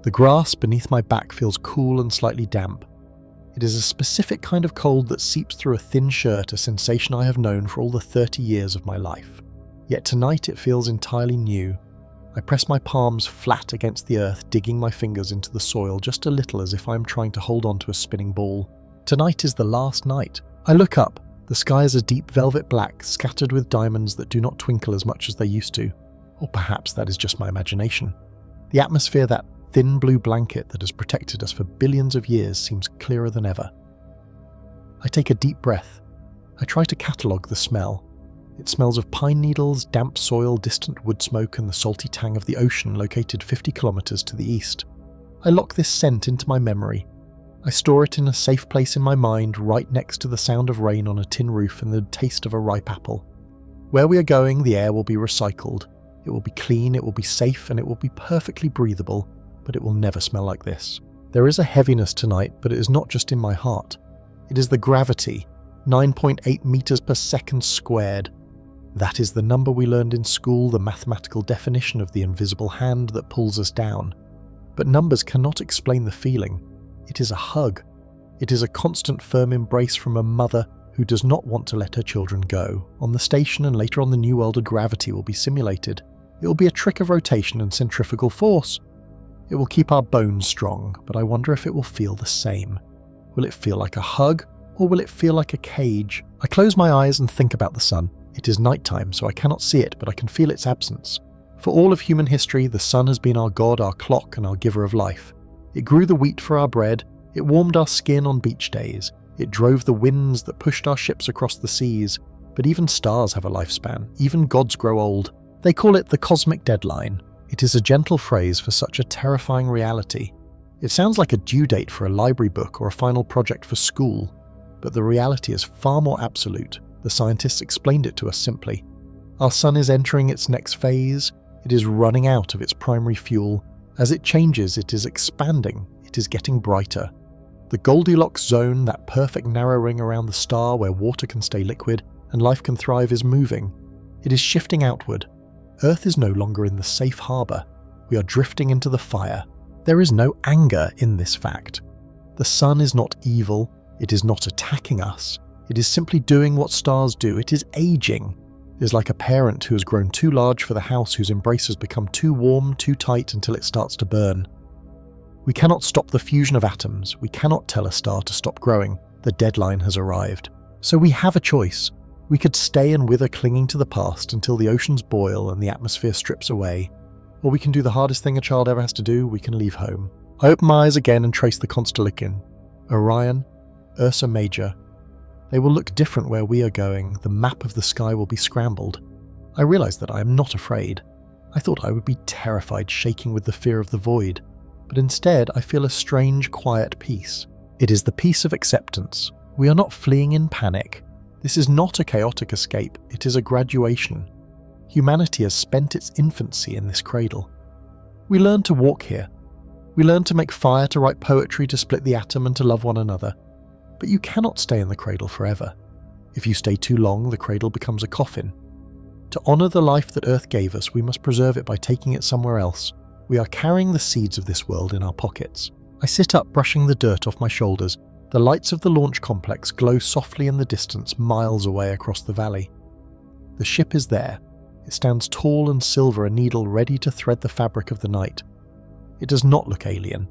The grass beneath my back feels cool and slightly damp. It is a specific kind of cold that seeps through a thin shirt, a sensation I have known for all the 30 years of my life. Yet tonight it feels entirely new. I press my palms flat against the earth, digging my fingers into the soil just a little as if I am trying to hold on to a spinning ball. Tonight is the last night. I look up. The sky is a deep velvet black, scattered with diamonds that do not twinkle as much as they used to. Or perhaps that is just my imagination. The atmosphere, that thin blue blanket that has protected us for billions of years, seems clearer than ever. I take a deep breath. I try to catalogue the smell. It smells of pine needles, damp soil, distant wood smoke, and the salty tang of the ocean located 50 kilometers to the east. I lock this scent into my memory. I store it in a safe place in my mind, right next to the sound of rain on a tin roof and the taste of a ripe apple. Where we are going, the air will be recycled. It will be clean, it will be safe, and it will be perfectly breathable, but it will never smell like this. There is a heaviness tonight, but it is not just in my heart. It is the gravity, 9.8 meters per second squared. That is the number we learned in school, the mathematical definition of the invisible hand that pulls us down. But numbers cannot explain the feeling. It is a hug. It is a constant firm embrace from a mother who does not want to let her children go. On the station and later on the New World, gravity will be simulated. It will be a trick of rotation and centrifugal force. It will keep our bones strong, but I wonder if it will feel the same. Will it feel like a hug, or will it feel like a cage? I close my eyes and think about the sun. It is nighttime, so I cannot see it, but I can feel its absence. For all of human history, the sun has been our god, our clock, and our giver of life. It grew the wheat for our bread, it warmed our skin on beach days, it drove the winds that pushed our ships across the seas. But even stars have a lifespan, even gods grow old. They call it the cosmic deadline. It is a gentle phrase for such a terrifying reality. It sounds like a due date for a library book or a final project for school, but the reality is far more absolute. The scientists explained it to us simply. Our sun is entering its next phase. It is running out of its primary fuel. As it changes, it is expanding. It is getting brighter. The Goldilocks zone, that perfect narrow ring around the star where water can stay liquid and life can thrive, is moving. It is shifting outward. Earth is no longer in the safe harbour. We are drifting into the fire. There is no anger in this fact. The sun is not evil. It is not attacking us. It is simply doing what stars do. It is aging. It is like a parent who has grown too large for the house, whose embrace has become too warm, too tight until it starts to burn. We cannot stop the fusion of atoms. We cannot tell a star to stop growing. The deadline has arrived. So we have a choice. We could stay and wither, clinging to the past until the oceans boil and the atmosphere strips away. Or we can do the hardest thing a child ever has to do. We can leave home. I open my eyes again and trace the constellation. Orion, Ursa Major. They will look different where we are going. The map of the sky will be scrambled. I realize that I am not afraid. I thought I would be terrified, shaking with the fear of the void. But instead, I feel a strange, quiet peace. It is the peace of acceptance. We are not fleeing in panic. This is not a chaotic escape. It is a graduation. Humanity has spent its infancy in this cradle. We learn to walk here. We learn to make fire, to write poetry, to split the atom, and to love one another. But you cannot stay in the cradle forever. If you stay too long, the cradle becomes a coffin. To honour the life that Earth gave us, we must preserve it by taking it somewhere else. We are carrying the seeds of this world in our pockets. I sit up, brushing the dirt off my shoulders. The lights of the launch complex glow softly in the distance, miles away across the valley. The ship is there. It stands tall and silver, a needle ready to thread the fabric of the night. It does not look alien.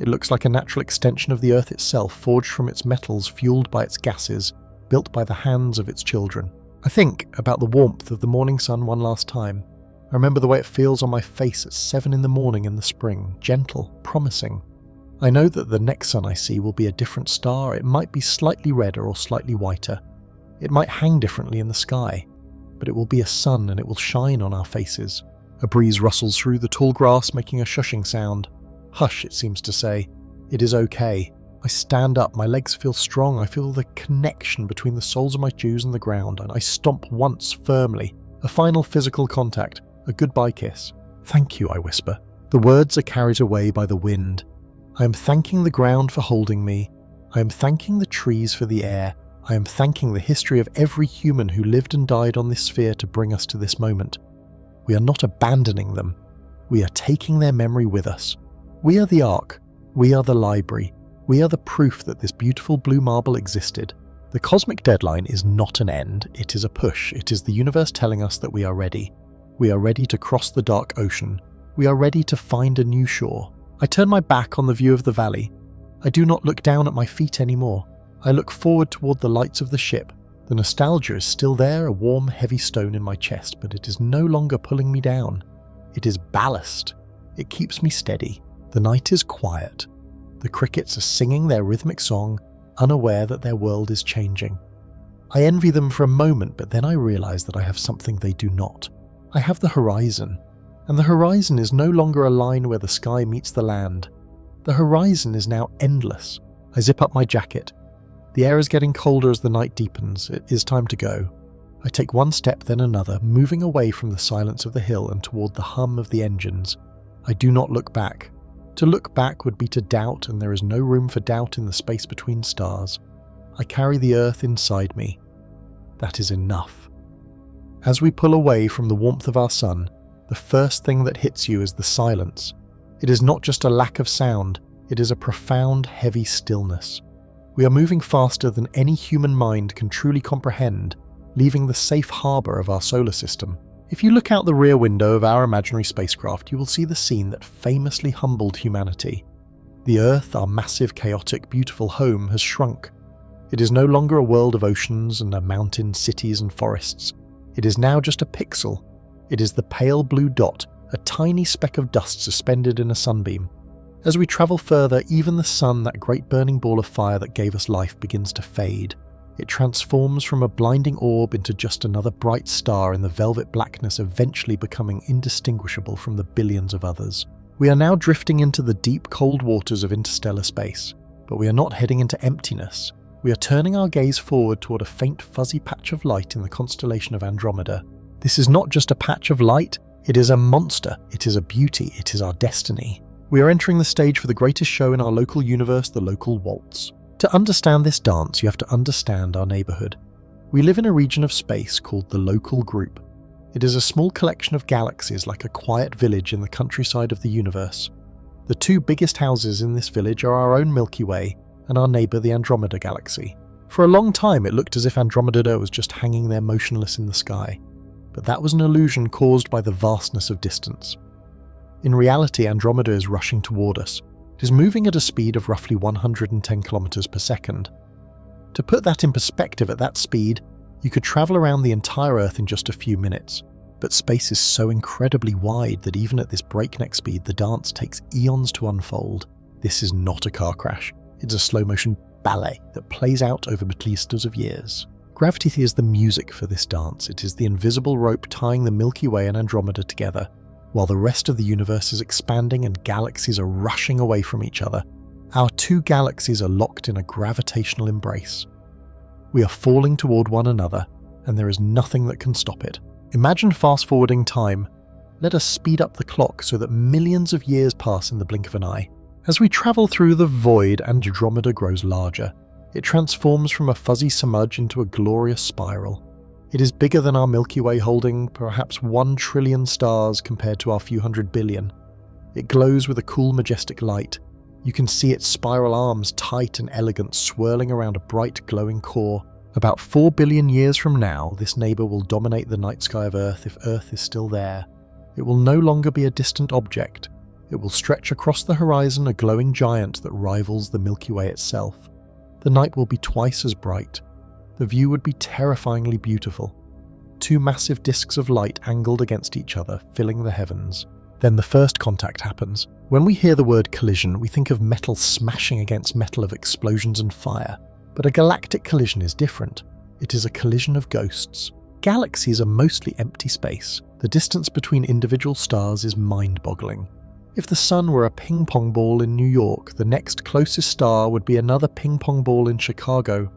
It looks like a natural extension of the Earth itself, forged from its metals, fueled by its gases, built by the hands of its children. I think about the warmth of the morning sun one last time. I remember the way it feels on my face at 7 in the morning in the spring, gentle, promising. I know that the next sun I see will be a different star. It might be slightly redder or slightly whiter. It might hang differently in the sky, but it will be a sun and it will shine on our faces. A breeze rustles through the tall grass, making a shushing sound. Hush, it seems to say. It is okay. I stand up, my legs feel strong. I feel the connection between the soles of my shoes and the ground, and I stomp once firmly. A final physical contact, a goodbye kiss. Thank you, I whisper. The words are carried away by the wind. I am thanking the ground for holding me. I am thanking the trees for the air. I am thanking the history of every human who lived and died on this sphere to bring us to this moment. We are not abandoning them. We are taking their memory with us. We are the Ark. We are the library. We are the proof that this beautiful blue marble existed. The cosmic deadline is not an end, it is a push. It is the universe telling us that we are ready. We are ready to cross the dark ocean. We are ready to find a new shore. I turn my back on the view of the valley. I do not look down at my feet anymore. I look forward toward the lights of the ship. The nostalgia is still there, a warm, heavy stone in my chest, but it is no longer pulling me down. It is ballast. It keeps me steady. The night is quiet. The crickets are singing their rhythmic song, unaware that their world is changing. I envy them for a moment, but then I realize that I have something they do not. I have the horizon. And the horizon is no longer a line where the sky meets the land. The horizon is now endless. I zip up my jacket. The air is getting colder as the night deepens. It is time to go. I take one step, then another, moving away from the silence of the hill and toward the hum of the engines. I do not look back. To look back would be to doubt, and there is no room for doubt in the space between stars. I carry the earth inside me. That is enough. As we pull away from the warmth of our sun, the first thing that hits you is the silence. It is not just a lack of sound, it is a profound, heavy stillness. We are moving faster than any human mind can truly comprehend, leaving the safe harbour of our solar system. If you look out the rear window of our imaginary spacecraft, you will see the scene that famously humbled humanity. The Earth, our massive, chaotic, beautiful home, has shrunk. It is no longer a world of oceans and mountains, cities and forests. It is now just a pixel. It is the pale blue dot, a tiny speck of dust suspended in a sunbeam. As we travel further, even the sun, that great burning ball of fire that gave us life, begins to fade. It transforms from a blinding orb into just another bright star in the velvet blackness, eventually becoming indistinguishable from the billions of others. We are now drifting into the deep, cold waters of interstellar space, but we are not heading into emptiness. We are turning our gaze forward toward a faint, fuzzy patch of light in the constellation of Andromeda. This is not just a patch of light, it is a monster, it is a beauty, it is our destiny. We are entering the stage for the greatest show in our local universe, the local waltz. To understand this dance, you have to understand our neighbourhood. We live in a region of space called the local group. It is a small collection of galaxies, like a quiet village in the countryside of the universe. The two biggest houses in this village are our own Milky Way and our neighbour, the Andromeda Galaxy. For a long time, it looked as if Andromeda was just hanging there motionless in the sky, but that was an illusion caused by the vastness of distance. In reality, Andromeda is rushing toward us. It is moving at a speed of roughly 110 kilometers per second. To put that in perspective, at that speed, you could travel around the entire Earth in just a few minutes. But space is so incredibly wide that even at this breakneck speed, the dance takes eons to unfold. This is not a car crash. It's a slow-motion ballet that plays out over batlistas of years. Gravity is the music for this dance. It is the invisible rope tying the Milky Way and Andromeda together. While the rest of the universe is expanding and galaxies are rushing away from each other, our two galaxies are locked in a gravitational embrace. We are falling toward one another, and there is nothing that can stop it. Imagine fast-forwarding time. Let us speed up the clock so that millions of years pass in the blink of an eye. As we travel through the void, Andromeda grows larger. It transforms from a fuzzy smudge into a glorious spiral. It is bigger than our Milky Way, holding perhaps 1 trillion stars compared to our few hundred billion. It glows with a cool, majestic light. You can see its spiral arms, tight and elegant, swirling around a bright, glowing core. About 4 billion years from now, this neighbour will dominate the night sky of Earth if Earth is still there. It will no longer be a distant object. It will stretch across the horizon, a glowing giant that rivals the Milky Way itself. The night will be twice as bright. The view would be terrifyingly beautiful. 2 massive disks of light angled against each other, filling the heavens. Then the first contact happens. When we hear the word collision, we think of metal smashing against metal, of explosions and fire. But a galactic collision is different. It is a collision of ghosts. Galaxies are mostly empty space. The distance between individual stars is mind-boggling. If the sun were a ping-pong ball in New York, the next closest star would be another ping-pong ball in Chicago.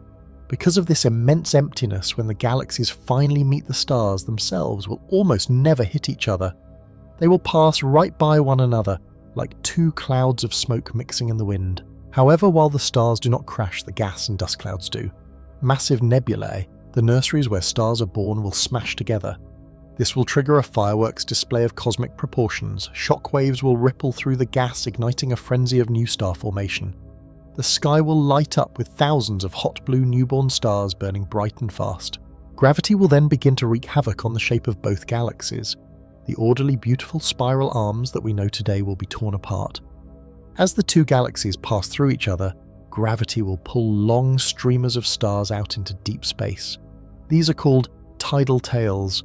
Because of this immense emptiness, when the galaxies finally meet, the stars themselves will almost never hit each other. They will pass right by one another, like 2 clouds of smoke mixing in the wind. However, while the stars do not crash, the gas and dust clouds do. Massive nebulae, the nurseries where stars are born, will smash together. This will trigger a fireworks display of cosmic proportions. Shockwaves will ripple through the gas, igniting a frenzy of new star formation. The sky will light up with thousands of hot blue newborn stars burning bright and fast. Gravity will then begin to wreak havoc on the shape of both galaxies. The orderly, beautiful spiral arms that we know today will be torn apart. As the two galaxies pass through each other, gravity will pull long streamers of stars out into deep space. These are called tidal tails.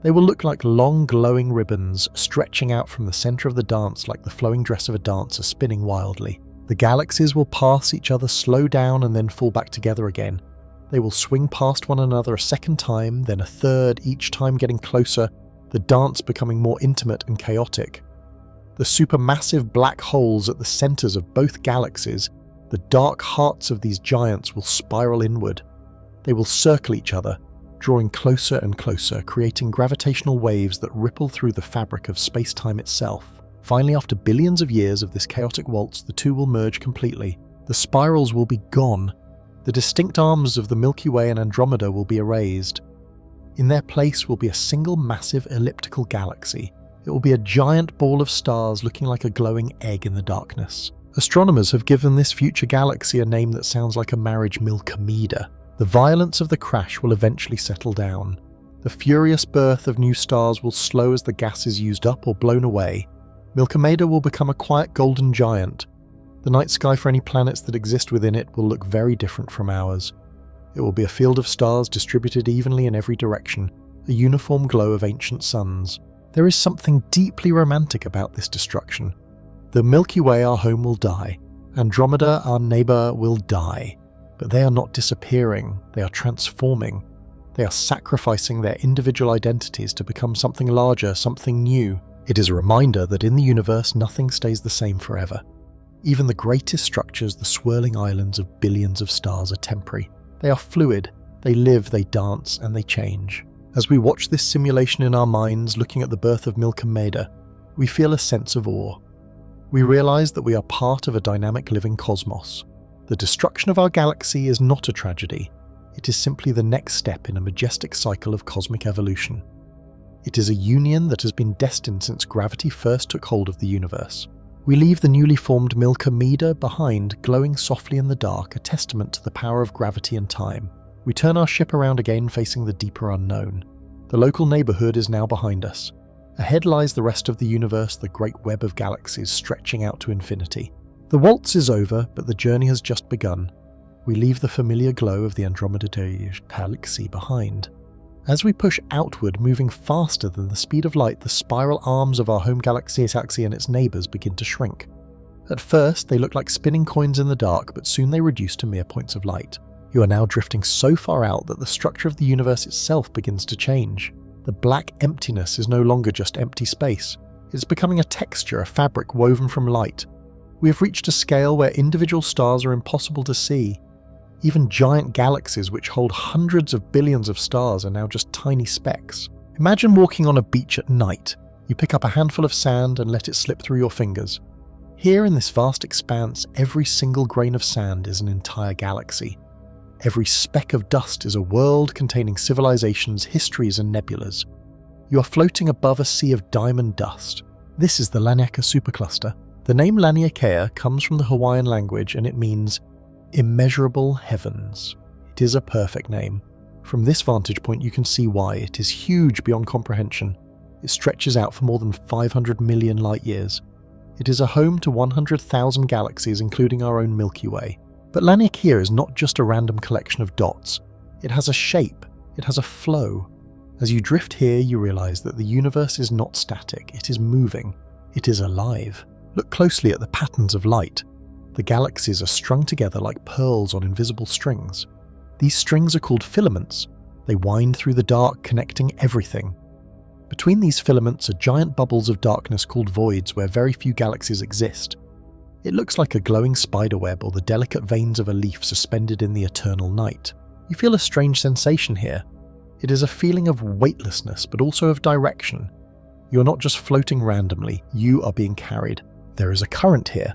They will look like long glowing ribbons stretching out from the center of the dance like the flowing dress of a dancer spinning wildly. The galaxies will pass each other, slow down, and then fall back together again. They will swing past one another a second time, then a third, each time getting closer, the dance becoming more intimate and chaotic. The supermassive black holes at the centers of both galaxies, the dark hearts of these giants, will spiral inward. They will circle each other, drawing closer and closer, creating gravitational waves that ripple through the fabric of space-time itself. Finally, after billions of years of this chaotic waltz, the two will merge completely. The spirals will be gone. The distinct arms of the Milky Way and Andromeda will be erased. In their place will be a single massive elliptical galaxy. It will be a giant ball of stars looking like a glowing egg in the darkness. Astronomers have given this future galaxy a name that sounds like a marriage Milkomeda. The violence of the crash will eventually settle down. The furious birth of new stars will slow as the gas is used up or blown away. Milkomeda will become a quiet golden giant. The night sky for any planets that exist within it will look very different from ours. It will be a field of stars distributed evenly in every direction, a uniform glow of ancient suns. There is something deeply romantic about this destruction. The Milky Way, our home, will die. Andromeda, our neighbor, will die. But they are not disappearing, they are transforming. They are sacrificing their individual identities to become something larger, something new. It is a reminder that in the universe nothing stays the same forever. Even the greatest structures, the swirling islands of billions of stars, are temporary. They are fluid, they live, they dance, and they change. As we watch this simulation in our minds, looking at the birth of Milkomeda, we feel a sense of awe. We realize that we are part of a dynamic living cosmos. The destruction of our galaxy is not a tragedy. It is simply the next step in a majestic cycle of cosmic evolution. It is a union that has been destined since gravity first took hold of the universe. We leave the newly formed Milkomeda behind, glowing softly in the dark, a testament to the power of gravity and time. We turn our ship around again, facing the deeper unknown. The local neighborhood is now behind us. Ahead lies the rest of the universe, the great web of galaxies stretching out to infinity. The waltz is over, but the journey has just begun. We leave the familiar glow of the Andromeda galaxy behind. As we push outward, moving faster than the speed of light, the spiral arms of our home galaxy and its neighbours begin to shrink. At first, they look like spinning coins in the dark, but soon they reduce to mere points of light. You are now drifting so far out that the structure of the universe itself begins to change. The black emptiness is no longer just empty space. It is becoming a texture, a fabric woven from light. We have reached a scale where individual stars are impossible to see. Even giant galaxies which hold hundreds of billions of stars are now just tiny specks. Imagine walking on a beach at night. You pick up a handful of sand and let it slip through your fingers. Here in this vast expanse, every single grain of sand is an entire galaxy. Every speck of dust is a world containing civilizations, histories, and nebulas. You are floating above a sea of diamond dust. This is the Laniakea supercluster. The name Laniakea comes from the Hawaiian language and it means immeasurable heavens. It is a perfect name. From this vantage point you can see why. It is huge beyond comprehension. It stretches out for more than 500 million light years. It is a home to 100,000 galaxies, including our own Milky Way. But Laniakea is not just a random collection of dots. It has a shape. It has a flow. As you drift here, you realize that the universe is not static. It is moving. It is alive. Look closely at the patterns of light. The galaxies are strung together like pearls on invisible strings. These strings are called filaments. They wind through the dark, connecting everything. Between these filaments are giant bubbles of darkness called voids where very few galaxies exist. It looks like a glowing spiderweb or the delicate veins of a leaf suspended in the eternal night. You feel a strange sensation here. It is a feeling of weightlessness, but also of direction. You are not just floating randomly, you are being carried. There is a current here.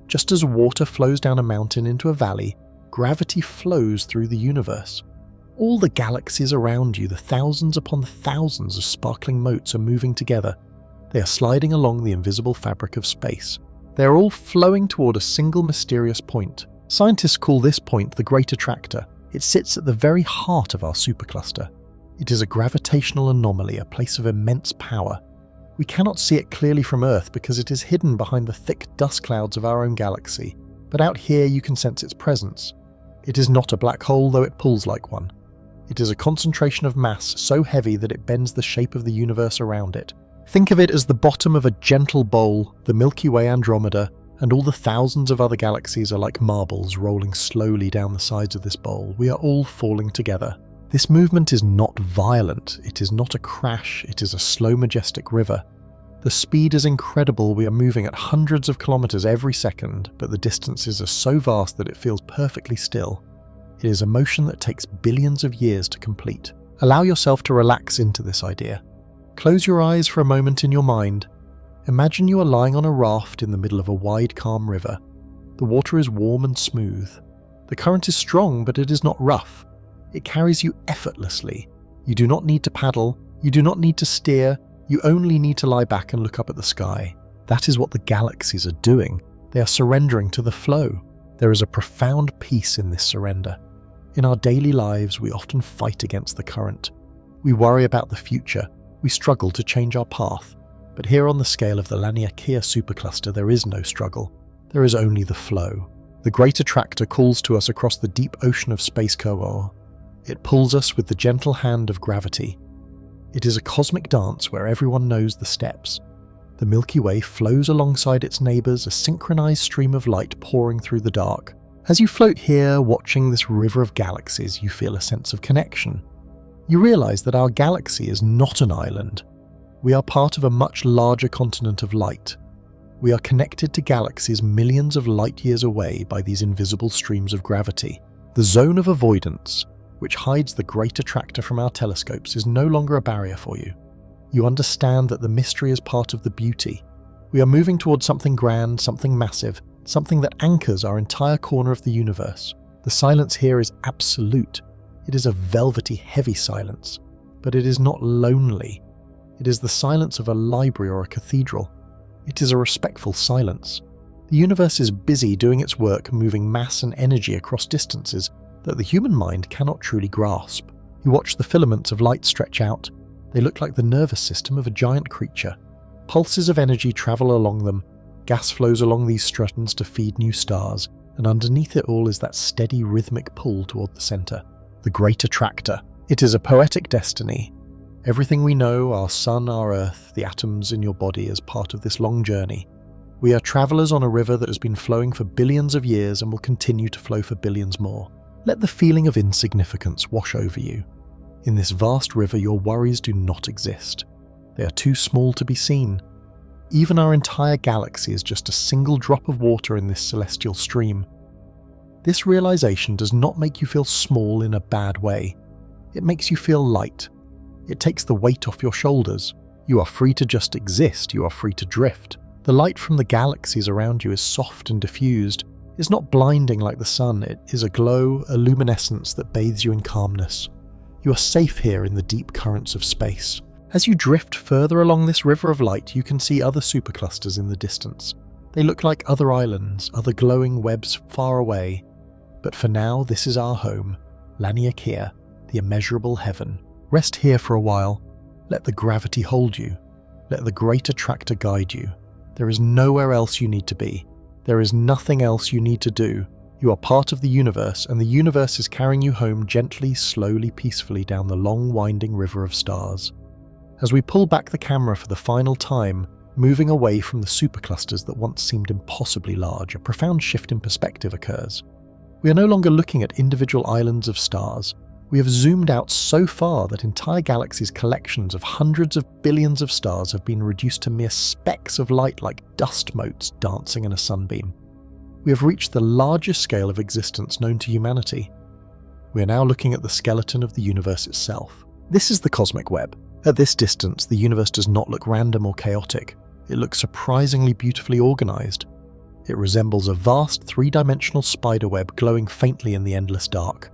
Just as water flows down a mountain into a valley, gravity flows through the universe. All the galaxies around you, the thousands upon the thousands of sparkling motes, are moving together. They are sliding along the invisible fabric of space. They are all flowing toward a single mysterious point. Scientists call this point the Great Attractor. It sits at the very heart of our supercluster. It is a gravitational anomaly, a place of immense power. We cannot see it clearly from Earth because it is hidden behind the thick dust clouds of our own galaxy, but out here you can sense its presence. It is not a black hole, though it pulls like one. It is a concentration of mass so heavy that it bends the shape of the universe around it. Think of it as the bottom of a gentle bowl. The Milky Way, Andromeda, and all the thousands of other galaxies are like marbles rolling slowly down the sides of this bowl. We are all falling together. This movement is not violent. It is not a crash. It is a slow, majestic river. The speed is incredible. We are moving at hundreds of kilometers every second, but the distances are so vast that it feels perfectly still. It is a motion that takes billions of years to complete. Allow yourself to relax into this idea. Close your eyes for a moment in your mind. Imagine you are lying on a raft in the middle of a wide, calm river. The water is warm and smooth. The current is strong, but it is not rough. It carries you effortlessly. You do not need to paddle. You do not need to steer. You only need to lie back and look up at the sky. That is what the galaxies are doing. They are surrendering to the flow. There is a profound peace in this surrender. In our daily lives, we often fight against the current. We worry about the future. We struggle to change our path. But here on the scale of the Laniakea supercluster, there is no struggle. There is only the flow. The Great Attractor calls to us across the deep ocean of space Koor. It pulls us with the gentle hand of gravity. It is a cosmic dance where everyone knows the steps. The Milky Way flows alongside its neighbours, a synchronized stream of light pouring through the dark. As you float here, watching this river of galaxies, you feel a sense of connection. You realize that our galaxy is not an island. We are part of a much larger continent of light. We are connected to galaxies millions of light years away by these invisible streams of gravity. The zone of avoidance, which hides the Great Attractor from our telescopes, is no longer a barrier for you. You understand that the mystery is part of the beauty. We are moving towards something grand, something massive, something that anchors our entire corner of the universe. The silence here is absolute. It is a velvety, heavy silence, but it is not lonely. It is the silence of a library or a cathedral. It is a respectful silence. The universe is busy doing its work, moving mass and energy across distances that the human mind cannot truly grasp. You watch the filaments of light stretch out. They look like the nervous system of a giant creature. Pulses of energy travel along them. Gas flows along these strands to feed new stars, and underneath it all is that steady, rhythmic pull toward the center. The Great Attractor. It is a poetic destiny. Everything we know, our sun, our earth, the atoms in your body, is part of this long journey. We are travelers on a river that has been flowing for billions of years and will continue to flow for billions more. Let the feeling of insignificance wash over you. In this vast river, your worries do not exist. They are too small to be seen. Even our entire galaxy is just a single drop of water in this celestial stream. This realization does not make you feel small in a bad way. It makes you feel light. It takes the weight off your shoulders. You are free to just exist. You are free to drift. The light from the galaxies around you is soft and diffused. It's not blinding like the sun. It is a glow, a luminescence that bathes you in calmness. You are safe here in the deep currents of space. As you drift further along this river of light, you can see other superclusters in the distance. They look like other islands, other glowing webs far away. But for now, this is our home, Laniakea, the immeasurable heaven. Rest here for a while. Let the gravity hold you. Let the Great Attractor guide you. There is nowhere else you need to be. There is nothing else you need to do. You are part of the universe, and the universe is carrying you home gently, slowly, peacefully down the long, winding river of stars. As we pull back the camera for the final time, moving away from the superclusters that once seemed impossibly large, a profound shift in perspective occurs. We are no longer looking at individual islands of stars. We have zoomed out so far that entire galaxies' collections of hundreds of billions of stars have been reduced to mere specks of light like dust motes dancing in a sunbeam. We have reached the largest scale of existence known to humanity. We are now looking at the skeleton of the universe itself. This is the cosmic web. At this distance, the universe does not look random or chaotic. It looks surprisingly beautifully organized. It resembles a vast three-dimensional spiderweb glowing faintly in the endless dark.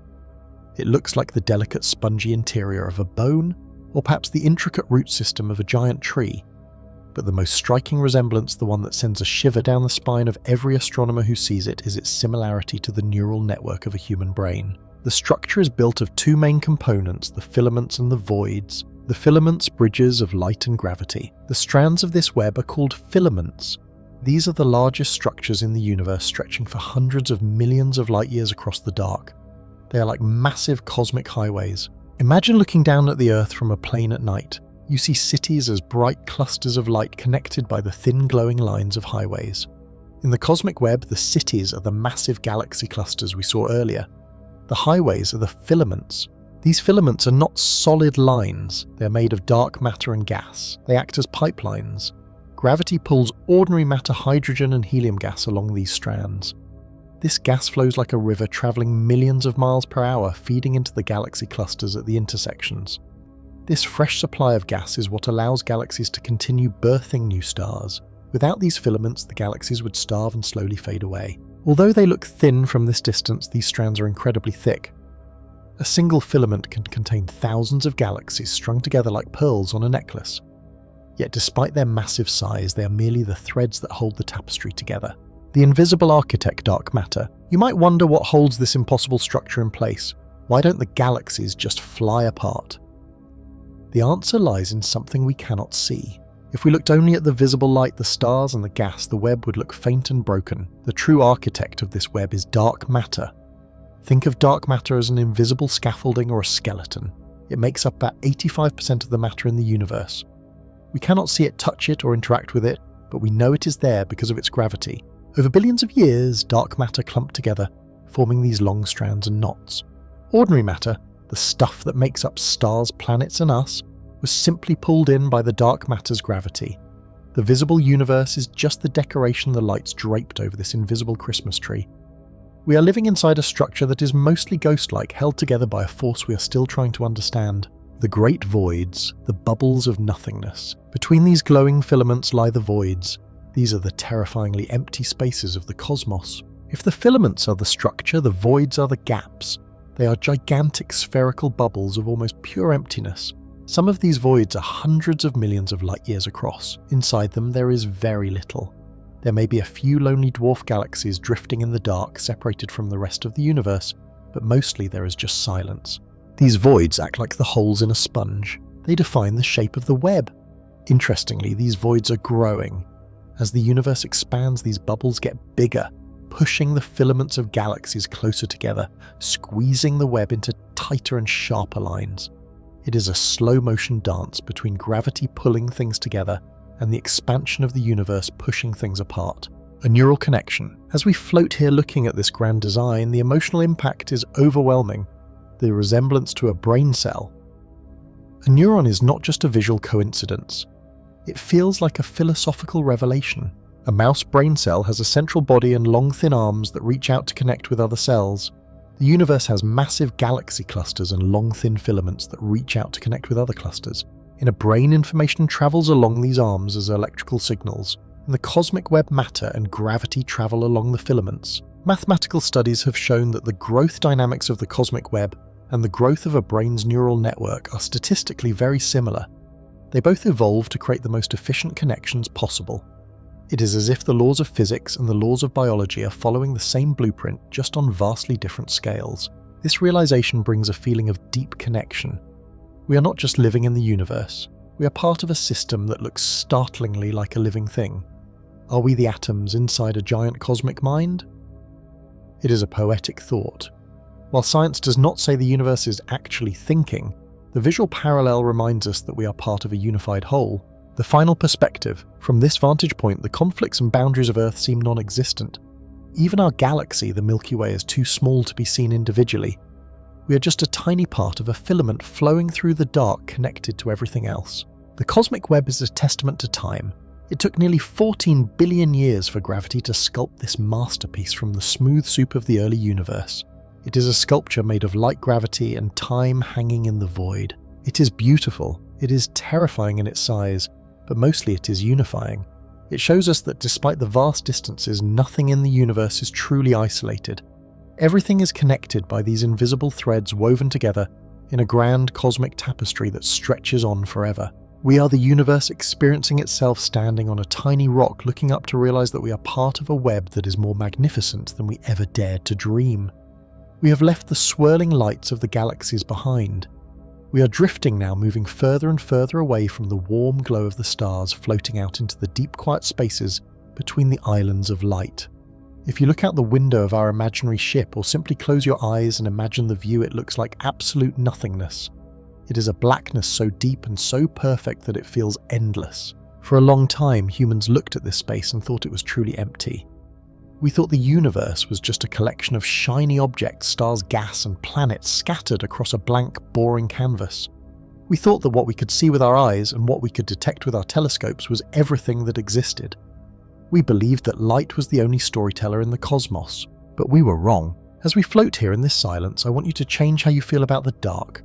It looks like the delicate spongy interior of a bone, or perhaps the intricate root system of a giant tree. But the most striking resemblance, the one that sends a shiver down the spine of every astronomer who sees it, is its similarity to the neural network of a human brain. The structure is built of two main components, the filaments and the voids. The filaments, bridges of light and gravity. The strands of this web are called filaments. These are the largest structures in the universe, stretching for hundreds of millions of light years across the dark. They are like massive cosmic highways. Imagine looking down at the Earth from a plane at night. You see cities as bright clusters of light connected by the thin glowing lines of highways. In the cosmic web, the cities are the massive galaxy clusters we saw earlier. The highways are the filaments. These filaments are not solid lines. They are made of dark matter and gas. They act as pipelines. Gravity pulls ordinary matter, hydrogen and helium gas along these strands. This gas flows like a river, traveling millions of miles per hour, feeding into the galaxy clusters at the intersections. This fresh supply of gas is what allows galaxies to continue birthing new stars. Without these filaments, the galaxies would starve and slowly fade away. Although they look thin from this distance, these strands are incredibly thick. A single filament can contain thousands of galaxies strung together like pearls on a necklace. Yet despite their massive size, they are merely the threads that hold the tapestry together. The invisible architect, dark matter. You might wonder what holds this impossible structure in place. Why don't the galaxies just fly apart? The answer lies in something we cannot see. If we looked only at the visible light, the stars and the gas, the web would look faint and broken. The true architect of this web is dark matter. Think of dark matter as an invisible scaffolding or a skeleton. It makes up about 85% of the matter in the universe. We cannot see it, touch it, or interact with it, but we know it is there because of its gravity. Over billions of years, dark matter clumped together, forming these long strands and knots. Ordinary matter, the stuff that makes up stars, planets, and us, was simply pulled in by the dark matter's gravity. The visible universe is just the decoration the lights draped over this invisible Christmas tree. We are living inside a structure that is mostly ghost-like, held together by a force we are still trying to understand. The great voids, the bubbles of nothingness. Between these glowing filaments lie the voids. These are the terrifyingly empty spaces of the cosmos. If the filaments are the structure, the voids are the gaps. They are gigantic spherical bubbles of almost pure emptiness. Some of these voids are hundreds of millions of light years across. Inside them there is very little. There may be a few lonely dwarf galaxies drifting in the dark, separated from the rest of the universe, but mostly there is just silence. These voids act like the holes in a sponge. They define the shape of the web. Interestingly, these voids are growing. As the universe expands, these bubbles get bigger, pushing the filaments of galaxies closer together, squeezing the web into tighter and sharper lines. It is a slow-motion dance between gravity pulling things together and the expansion of the universe pushing things apart. A neural connection. As we float here looking at this grand design, the emotional impact is overwhelming. The resemblance to a brain cell. A neuron is not just a visual coincidence. It feels like a philosophical revelation. A mouse brain cell has a central body and long thin arms that reach out to connect with other cells. The universe has massive galaxy clusters and long thin filaments that reach out to connect with other clusters. In a brain, information travels along these arms as electrical signals, and the cosmic web matter and gravity travel along the filaments. Mathematical studies have shown that the growth dynamics of the cosmic web and the growth of a brain's neural network are statistically very similar. They both evolve to create the most efficient connections possible. It is as if the laws of physics and the laws of biology are following the same blueprint, just on vastly different scales. This realization brings a feeling of deep connection. We are not just living in the universe. We are part of a system that looks startlingly like a living thing. Are we the atoms inside a giant cosmic mind? It is a poetic thought. While science does not say the universe is actually thinking, the visual parallel reminds us that we are part of a unified whole. The final perspective. From this vantage point, the conflicts and boundaries of Earth seem non-existent. Even our galaxy, the Milky Way, is too small to be seen individually. We are just a tiny part of a filament flowing through the dark, connected to everything else. The cosmic web is a testament to time. It took nearly 14 billion years for gravity to sculpt this masterpiece from the smooth soup of the early universe. It is a sculpture made of light, gravity, and time hanging in the void. It is beautiful. It is terrifying in its size, but mostly it is unifying. It shows us that despite the vast distances, nothing in the universe is truly isolated. Everything is connected by these invisible threads woven together in a grand cosmic tapestry that stretches on forever. We are the universe experiencing itself standing on a tiny rock, looking up to realize that we are part of a web that is more magnificent than we ever dared to dream. We have left the swirling lights of the galaxies behind. We are drifting now, moving further and further away from the warm glow of the stars, floating out into the deep quiet spaces between the islands of light. If you look out the window of our imaginary ship or simply close your eyes and imagine the view, it looks like absolute nothingness. It is a blackness so deep and so perfect that it feels endless. For a long time, humans looked at this space and thought it was truly empty. We thought the universe was just a collection of shiny objects, stars, gas, and planets scattered across a blank, boring canvas. We thought that what we could see with our eyes and what we could detect with our telescopes was everything that existed. We believed that light was the only storyteller in the cosmos, but we were wrong. As we float here in this silence, I want you to change how you feel about the dark.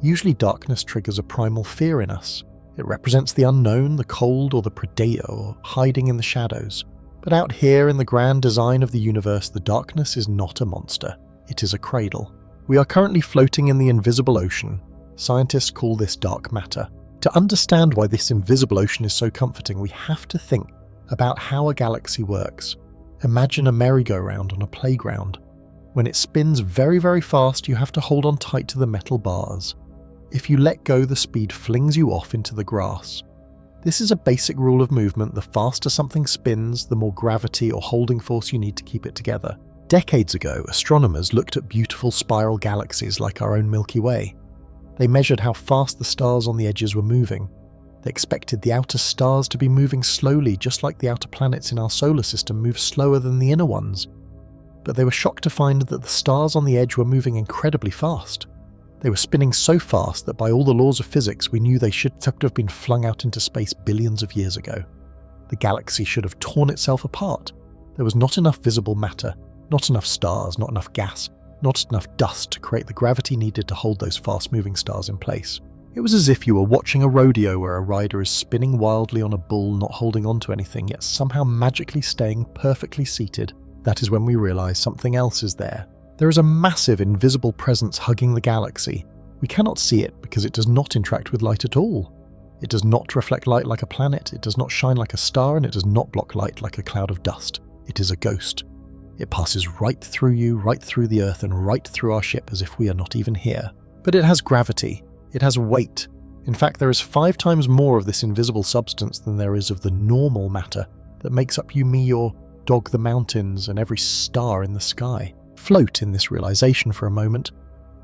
Usually darkness triggers a primal fear in us. It represents the unknown, the cold, or the predator, or hiding in the shadows. But out here in the grand design of the universe, the darkness is not a monster. It is a cradle. We are currently floating in the invisible ocean. Scientists call this dark matter. To understand why this invisible ocean is so comforting, we have to think about how a galaxy works. Imagine a merry-go-round on a playground. When it spins very, very fast, you have to hold on tight to the metal bars. If you let go, the speed flings you off into the grass. This is a basic rule of movement. The faster something spins, the more gravity or holding force you need to keep it together. Decades ago, astronomers looked at beautiful spiral galaxies like our own Milky Way. They measured how fast the stars on the edges were moving. They expected the outer stars to be moving slowly, just like the outer planets in our solar system move slower than the inner ones. But they were shocked to find that the stars on the edge were moving incredibly fast. They were spinning so fast that by all the laws of physics, we knew they should have been flung out into space billions of years ago. The galaxy should have torn itself apart. There was not enough visible matter, not enough stars, not enough gas, not enough dust to create the gravity needed to hold those fast-moving stars in place. It was as if you were watching a rodeo where a rider is spinning wildly on a bull, not holding on to anything, yet somehow magically staying perfectly seated. That is when we realize something else is there. There is a massive invisible presence hugging the galaxy. We cannot see it because it does not interact with light at all. It does not reflect light like a planet, it does not shine like a star, and it does not block light like a cloud of dust. It is a ghost. It passes right through you, right through the Earth, and right through our ship as if we are not even here. But it has gravity. It has weight. In fact, there is 5 times more of this invisible substance than there is of the normal matter that makes up you, me, your dog, the mountains, and every star in the sky. Float in this realization for a moment.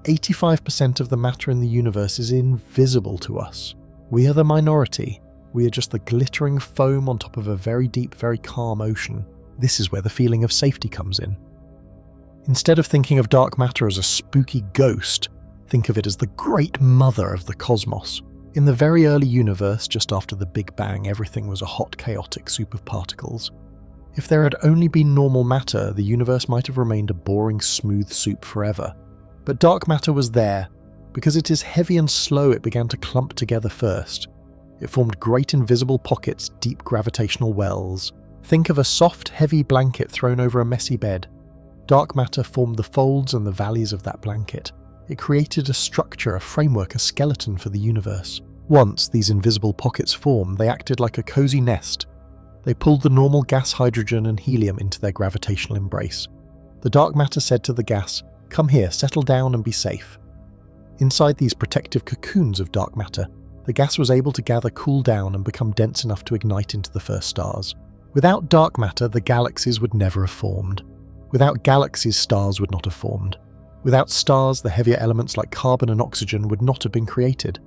85% of the matter in the universe is invisible to us. We are the minority. We are just the glittering foam on top of a very deep, very calm ocean. This is where the feeling of safety comes in. Instead of thinking of dark matter as a spooky ghost, think of it as the great mother of the cosmos. In the very early universe, just after the Big Bang, everything was a hot, chaotic soup of particles. If there had only been normal matter, the universe might have remained a boring, smooth soup forever. But dark matter was there. Because it is heavy and slow, it began to clump together first. It formed great invisible pockets, deep gravitational wells. Think of a soft, heavy blanket thrown over a messy bed. Dark matter formed the folds and the valleys of that blanket. It created a structure, a framework, a skeleton for the universe. Once these invisible pockets formed, they acted like a cozy nest. They pulled the normal gas, hydrogen, and helium into their gravitational embrace. The dark matter said to the gas, "Come here, settle down and be safe." Inside these protective cocoons of dark matter, the gas was able to gather, cool down, and become dense enough to ignite into the first stars. Without dark matter, the galaxies would never have formed. Without galaxies, stars would not have formed. Without stars, the heavier elements like carbon and oxygen would not have been created.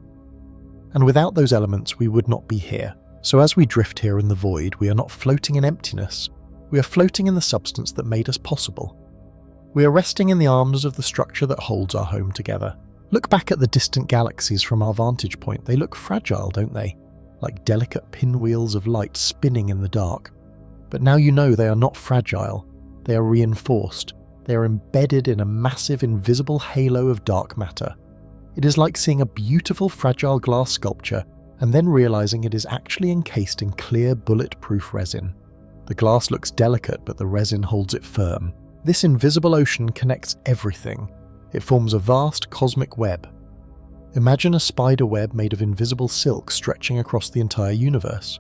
And without those elements, we would not be here. So as we drift here in the void, we are not floating in emptiness. We are floating in the substance that made us possible. We are resting in the arms of the structure that holds our home together. Look back at the distant galaxies from our vantage point. They look fragile, don't they? Like delicate pinwheels of light spinning in the dark. But now you know they are not fragile. They are reinforced. They are embedded in a massive invisible halo of dark matter. It is like seeing a beautiful fragile glass sculpture and then realizing it is actually encased in clear bulletproof resin. The glass looks delicate, but the resin holds it firm. This invisible ocean connects everything. It forms a vast cosmic web. Imagine a spider web made of invisible silk stretching across the entire universe.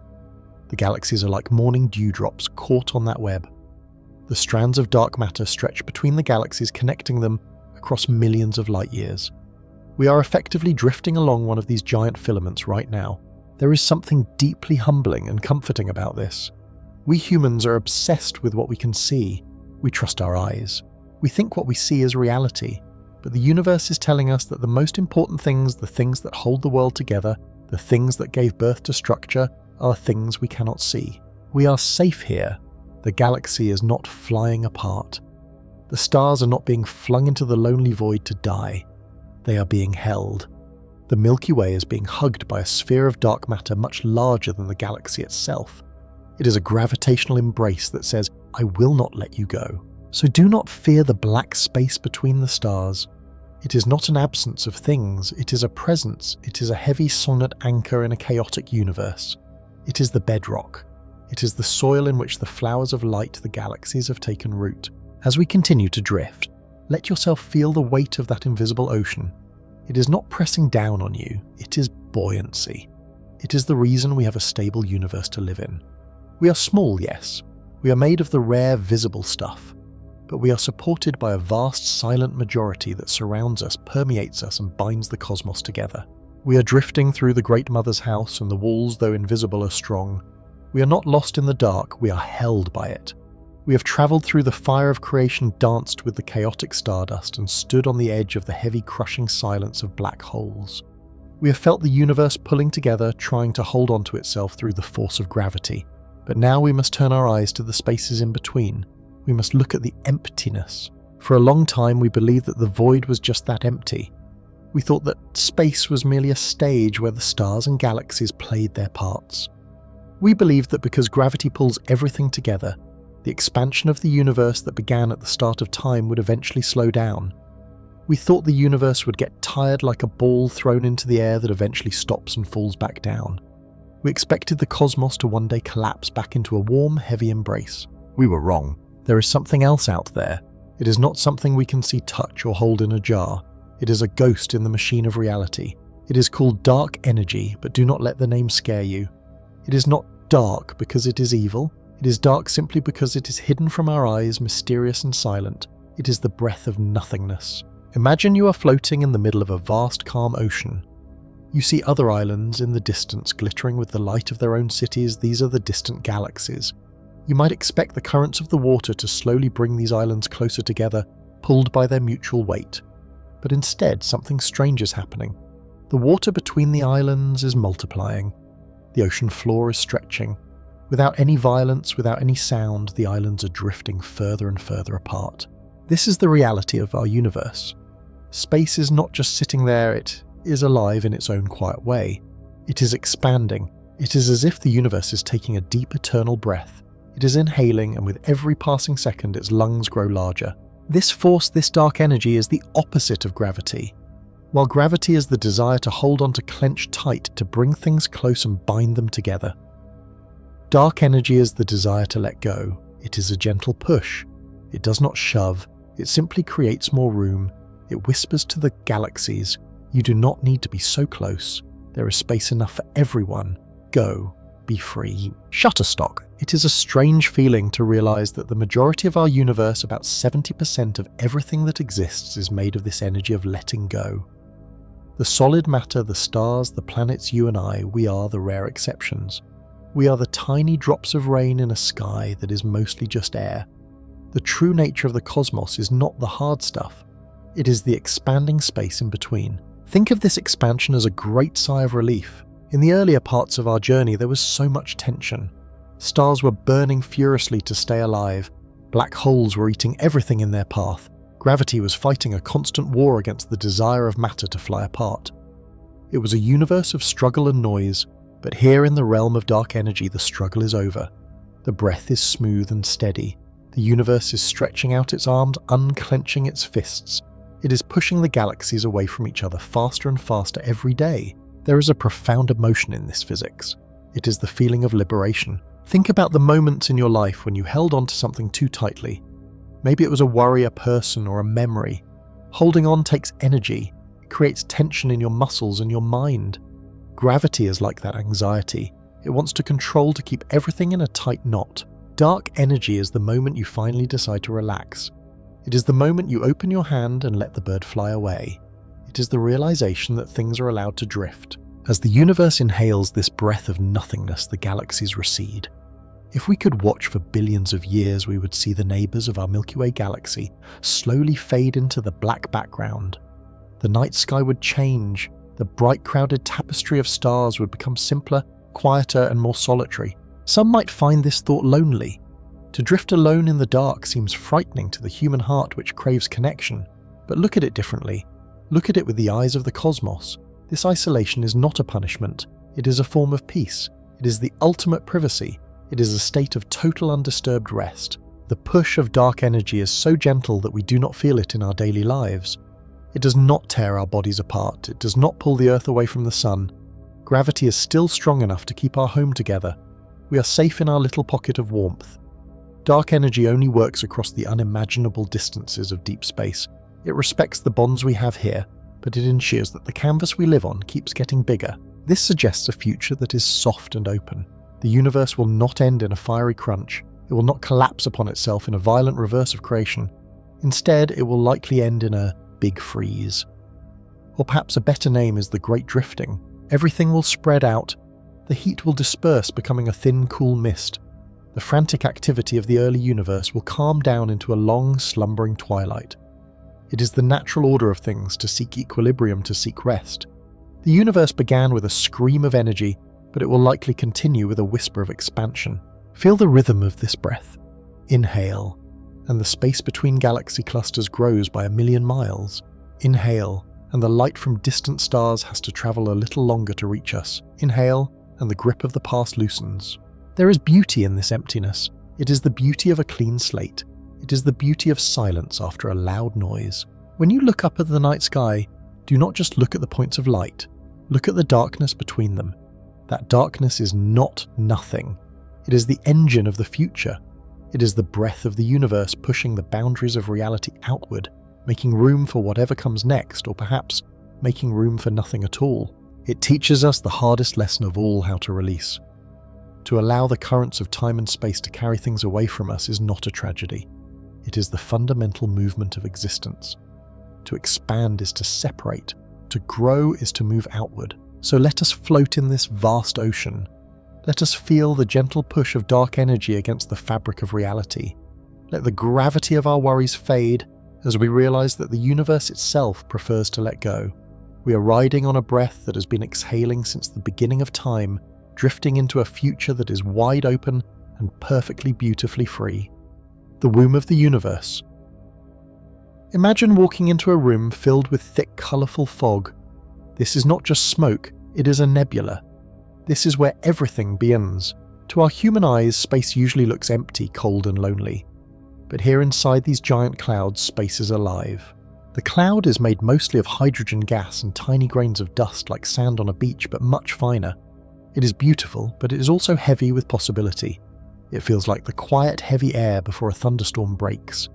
The galaxies are like morning dewdrops caught on that web. The strands of dark matter stretch between the galaxies, connecting them across millions of light years. We are effectively drifting along one of these giant filaments right now. There is something deeply humbling and comforting about this. We humans are obsessed with what we can see. We trust our eyes. We think what we see is reality. But the universe is telling us that the most important things, the things that hold the world together, the things that gave birth to structure, are things we cannot see. We are safe here. The galaxy is not flying apart. The stars are not being flung into the lonely void to die. They are being held. The Milky Way is being hugged by a sphere of dark matter much larger than the galaxy itself. It is a gravitational embrace that says, "I will not let you go." So do not fear the black space between the stars. It is not an absence of things, it is a presence, it is a heavy sonnet anchor in a chaotic universe. It is the bedrock. It is the soil in which the flowers of light, the galaxies, have taken root. As we continue to drift, let yourself feel the weight of that invisible ocean. It is not pressing down on you, it is buoyancy. It is the reason we have a stable universe to live in. We are small, yes. We are made of the rare visible stuff. But we are supported by a vast silent majority that surrounds us, permeates us, and binds the cosmos together. We are drifting through the Great Mother's house, and the walls, though invisible, are strong. We are not lost in the dark, we are held by it. We have travelled through the fire of creation, danced with the chaotic stardust, and stood on the edge of the heavy crushing silence of black holes. We have felt the universe pulling together, trying to hold on to itself through the force of gravity. But now we must turn our eyes to the spaces in between. We must look at the emptiness. For a long time we believed that the void was just that, empty. We thought that space was merely a stage where the stars and galaxies played their parts. We believed that because gravity pulls everything together, the expansion of the universe that began at the start of time would eventually slow down. We thought the universe would get tired like a ball thrown into the air that eventually stops and falls back down. We expected the cosmos to one day collapse back into a warm, heavy embrace. We were wrong. There is something else out there. It is not something we can see, touch, or hold in a jar. It is a ghost in the machine of reality. It is called dark energy, but do not let the name scare you. It is not dark because it is evil. It is dark simply because it is hidden from our eyes, mysterious and silent. It is the breath of nothingness. Imagine you are floating in the middle of a vast, calm ocean. You see other islands in the distance glittering with the light of their own cities. These are the distant galaxies. You might expect the currents of the water to slowly bring these islands closer together, pulled by their mutual weight. But instead, something strange is happening. The water between the islands is multiplying. The ocean floor is stretching. Without any violence, without any sound, the islands are drifting further and further apart. This is the reality of our universe. Space is not just sitting there, it is alive in its own quiet way. It is expanding. It is as if the universe is taking a deep eternal breath. It is inhaling, and with every passing second its lungs grow larger. This force, this dark energy, is the opposite of gravity. While gravity is the desire to hold on, to clench tight, to bring things close and bind them together, dark energy is the desire to let go. It is a gentle push. It does not shove. It simply creates more room. It whispers to the galaxies, "You do not need to be so close. There is space enough for everyone. Go. Be free." Shutterstock. It is a strange feeling to realize that the majority of our universe, about 70% of everything that exists, is made of this energy of letting go. The solid matter, the stars, the planets, you and I, we are the rare exceptions. We are the tiny drops of rain in a sky that is mostly just air. The true nature of the cosmos is not the hard stuff. It is the expanding space in between. Think of this expansion as a great sigh of relief. In the earlier parts of our journey, there was so much tension. Stars were burning furiously to stay alive. Black holes were eating everything in their path. Gravity was fighting a constant war against the desire of matter to fly apart. It was a universe of struggle and noise, but here in the realm of dark energy, the struggle is over. The breath is smooth and steady. The universe is stretching out its arms, unclenching its fists. It is pushing the galaxies away from each other faster and faster every day. There is a profound emotion in this physics. It is the feeling of liberation. Think about the moments in your life when you held on to something too tightly. Maybe it was a worry, a person, or a memory. Holding on takes energy. It creates tension in your muscles and your mind. Gravity is like that anxiety. It wants to control to keep everything in a tight knot. Dark energy is the moment you finally decide to relax. It is the moment you open your hand and let the bird fly away. It is the realization that things are allowed to drift. As the universe inhales this breath of nothingness, the galaxies recede. If we could watch for billions of years, we would see the neighbors of our Milky Way galaxy slowly fade into the black background. The night sky would change. The bright, crowded tapestry of stars would become simpler, quieter, and more solitary. Some might find this thought lonely. To drift alone in the dark seems frightening to the human heart, which craves connection. But look at it differently. Look at it with the eyes of the cosmos. This isolation is not a punishment. It is a form of peace. It is the ultimate privacy. It is a state of total undisturbed rest. The push of dark energy is so gentle that we do not feel it in our daily lives. It does not tear our bodies apart. It does not pull the earth away from the sun. Gravity is still strong enough to keep our home together. We are safe in our little pocket of warmth. Dark energy only works across the unimaginable distances of deep space. It respects the bonds we have here, but it ensures that the canvas we live on keeps getting bigger. This suggests a future that is soft and open. The universe will not end in a fiery crunch. It will not collapse upon itself in a violent reverse of creation. Instead, it will likely end in a big freeze. Or perhaps a better name is the Great Drifting. Everything will spread out. The heat will disperse, becoming a thin, cool mist. The frantic activity of the early universe will calm down into a long, slumbering twilight. It is the natural order of things to seek equilibrium, to seek rest. The universe began with a scream of energy, but it will likely continue with a whisper of expansion. Feel the rhythm of this breath. Inhale, and the space between galaxy clusters grows by 1,000,000 miles. Inhale, and the light from distant stars has to travel a little longer to reach us. Inhale, and the grip of the past loosens. There is beauty in this emptiness. It is the beauty of a clean slate. It is the beauty of silence after a loud noise. When you look up at the night sky, do not just look at the points of light. Look at the darkness between them. That darkness is not nothing. It is the engine of the future. It is the breath of the universe pushing the boundaries of reality outward, making room for whatever comes next, or perhaps making room for nothing at all. It teaches us the hardest lesson of all: how to release. To allow the currents of time and space to carry things away from us is not a tragedy. It is the fundamental movement of existence. To expand is to separate. To grow is to move outward. So let us float in this vast ocean. Let us feel the gentle push of dark energy against the fabric of reality. Let the gravity of our worries fade as we realize that the universe itself prefers to let go. We are riding on a breath that has been exhaling since the beginning of time, drifting into a future that is wide open and perfectly beautifully free. The womb of the universe. Imagine walking into a room filled with thick, colourful fog. This is not just smoke, it is a nebula. This is where everything begins. To our human eyes, space usually looks empty, cold and lonely. But here inside these giant clouds, space is alive. The cloud is made mostly of hydrogen gas and tiny grains of dust like sand on a beach, but much finer. It is beautiful, but it is also heavy with possibility. It feels like the quiet, heavy air before a thunderstorm breaks.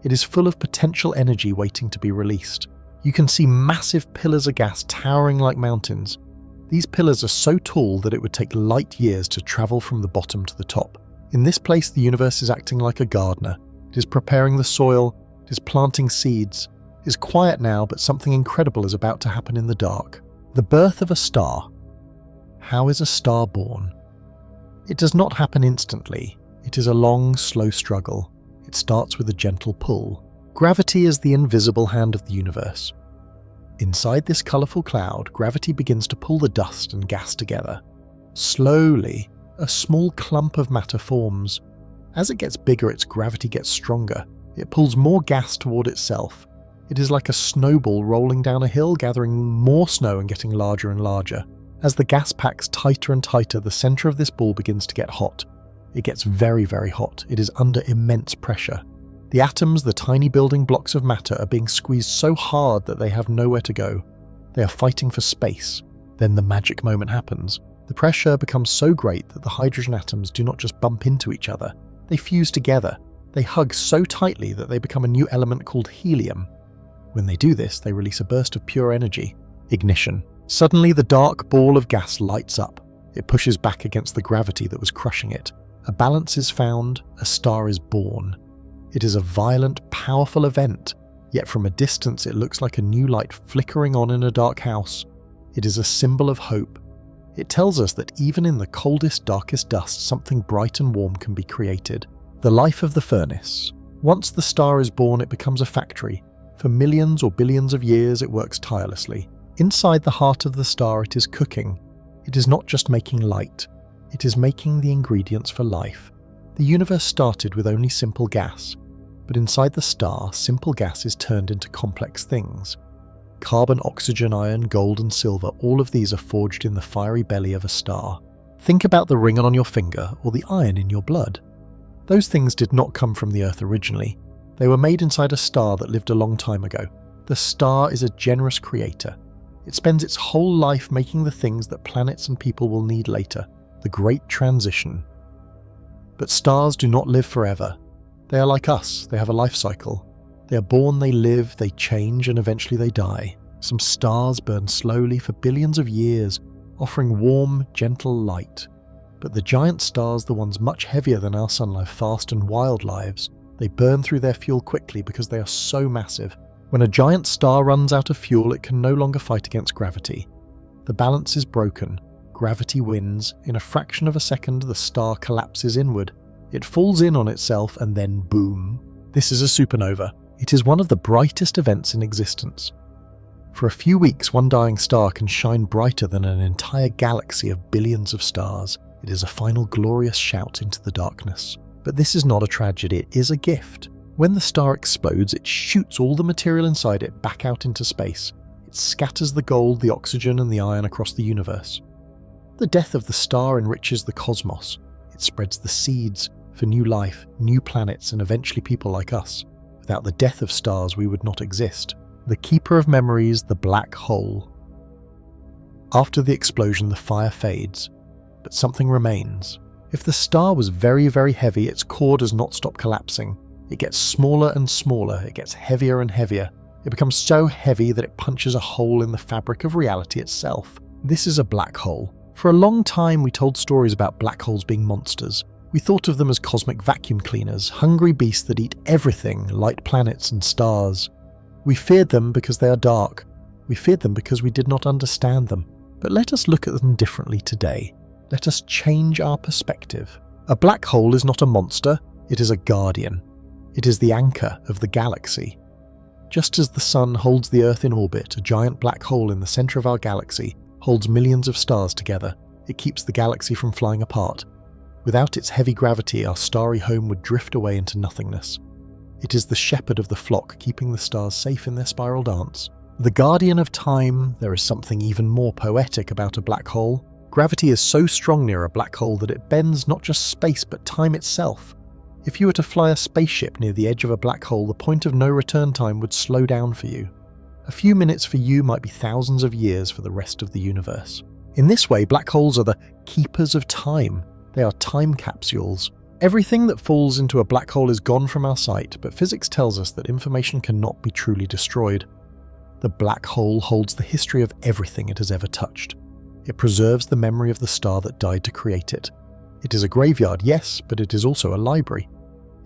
It is full of potential energy waiting to be released. You can see massive pillars of gas towering like mountains. These pillars are so tall that it would take light years to travel from the bottom to the top. In this place, the universe is acting like a gardener. It is preparing the soil, it is planting seeds. It is quiet now, but something incredible is about to happen in the dark. The birth of a star. How is a star born? It does not happen instantly. It is a long, slow struggle. It starts with a gentle pull. Gravity is the invisible hand of the universe. Inside this colourful cloud, gravity begins to pull the dust and gas together. Slowly, a small clump of matter forms. As it gets bigger, its gravity gets stronger. It pulls more gas toward itself. It is like a snowball rolling down a hill, gathering more snow and getting larger and larger. As the gas packs tighter and tighter, the centre of this ball begins to get hot. It gets very, very hot. It is under immense pressure. The atoms, the tiny building blocks of matter, are being squeezed so hard that they have nowhere to go. They are fighting for space. Then the magic moment happens. The pressure becomes so great that the hydrogen atoms do not just bump into each other, they fuse together. They hug so tightly that they become a new element called helium. When they do this, they release a burst of pure energy, ignition. Suddenly, the dark ball of gas lights up. It pushes back against the gravity that was crushing it. A balance is found, a star is born. It is a violent, powerful event, yet from a distance it looks like a new light flickering on in a dark house. It is a symbol of hope. It tells us that even in the coldest, darkest dust, something bright and warm can be created. The life of the furnace. Once the star is born, it becomes a factory. For millions or billions of years, it works tirelessly. Inside the heart of the star, it is cooking. It is not just making light. It is making the ingredients for life. The universe started with only simple gas, but inside the star, simple gas is turned into complex things. Carbon, oxygen, iron, gold and silver, all of these are forged in the fiery belly of a star. Think about the ring on your finger or the iron in your blood. Those things did not come from the Earth originally. They were made inside a star that lived a long time ago. The star is a generous creator. It spends its whole life making the things that planets and people will need later. The Great Transition. But stars do not live forever. They are like us. They have a life cycle. They are born, they live, they change, and eventually they die. Some stars burn slowly for billions of years, offering warm, gentle light. But the giant stars, the ones much heavier than our sun, live fast and wild lives. They burn through their fuel quickly because they are so massive. When a giant star runs out of fuel, it can no longer fight against gravity. The balance is broken. Gravity wins. In a fraction of a second, the star collapses inward. It falls in on itself and then boom. This is a supernova. It is one of the brightest events in existence. For a few weeks, one dying star can shine brighter than an entire galaxy of billions of stars. It is a final glorious shout into the darkness. But this is not a tragedy, it is a gift. When the star explodes, it shoots all the material inside it back out into space. It scatters the gold, the oxygen, and the iron across the universe. The death of the star enriches the cosmos. It spreads the seeds for new life, new planets, and eventually people like us. Without the death of stars, we would not exist. The keeper of memories, the black hole. After the explosion, the fire fades, but something remains. If the star was very, very heavy, its core does not stop collapsing. It gets smaller and smaller, it gets heavier and heavier. It becomes so heavy that it punches a hole in the fabric of reality itself. This is a black hole. For a long time, we told stories about black holes being monsters. We thought of them as cosmic vacuum cleaners, hungry beasts that eat everything, like planets and stars. We feared them because they are dark. We feared them because we did not understand them. But let us look at them differently today. Let us change our perspective. A black hole is not a monster, it is a guardian. It is the anchor of the galaxy. Just as the sun holds the Earth in orbit, a giant black hole in the center of our galaxy holds millions of stars together. It keeps the galaxy from flying apart. Without its heavy gravity, our starry home would drift away into nothingness. It is the shepherd of the flock, keeping the stars safe in their spiral dance. The guardian of time, there is something even more poetic about a black hole. Gravity is so strong near a black hole that it bends not just space but time itself. If you were to fly a spaceship near the edge of a black hole, the point of no return time would slow down for you. A few minutes for you might be thousands of years for the rest of the universe. In this way, black holes are the keepers of time. They are time capsules. Everything that falls into a black hole is gone from our sight, but physics tells us that information cannot be truly destroyed. The black hole holds the history of everything it has ever touched. It preserves the memory of the star that died to create it. It is a graveyard, yes, but it is also a library.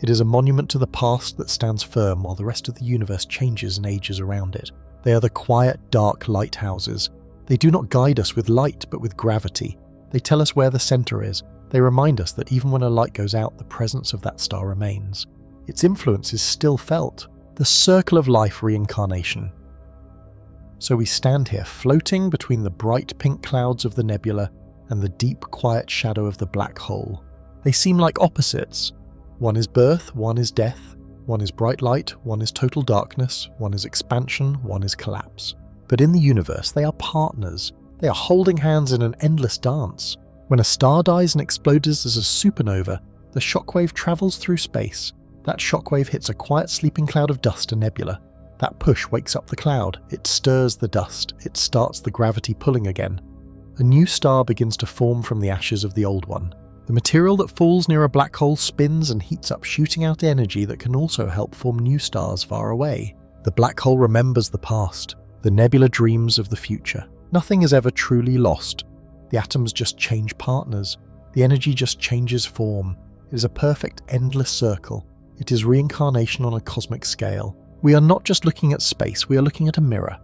It is a monument to the past that stands firm while the rest of the universe changes and ages around it. They are the quiet, dark lighthouses. They do not guide us with light, but with gravity. They tell us where the center is. They remind us that even when a light goes out, the presence of that star remains. Its influence is still felt. The circle of life reincarnation. So we stand here, floating between the bright pink clouds of the nebula and the deep, quiet shadow of the black hole. They seem like opposites. One is birth, one is death. One is bright light, one is total darkness, one is expansion, one is collapse. But in the universe, they are partners. They are holding hands in an endless dance. When a star dies and explodes as a supernova, the shockwave travels through space. That shockwave hits a quiet sleeping cloud of dust, a nebula. That push wakes up the cloud. It stirs the dust. It starts the gravity pulling again. A new star begins to form from the ashes of the old one. The material that falls near a black hole spins and heats up, shooting out energy that can also help form new stars far away. The black hole remembers the past. The nebula dreams of the future. Nothing is ever truly lost. The atoms just change partners. The energy just changes form. It is a perfect, endless circle. It is reincarnation on a cosmic scale. We are not just looking at space, we are looking at a mirror.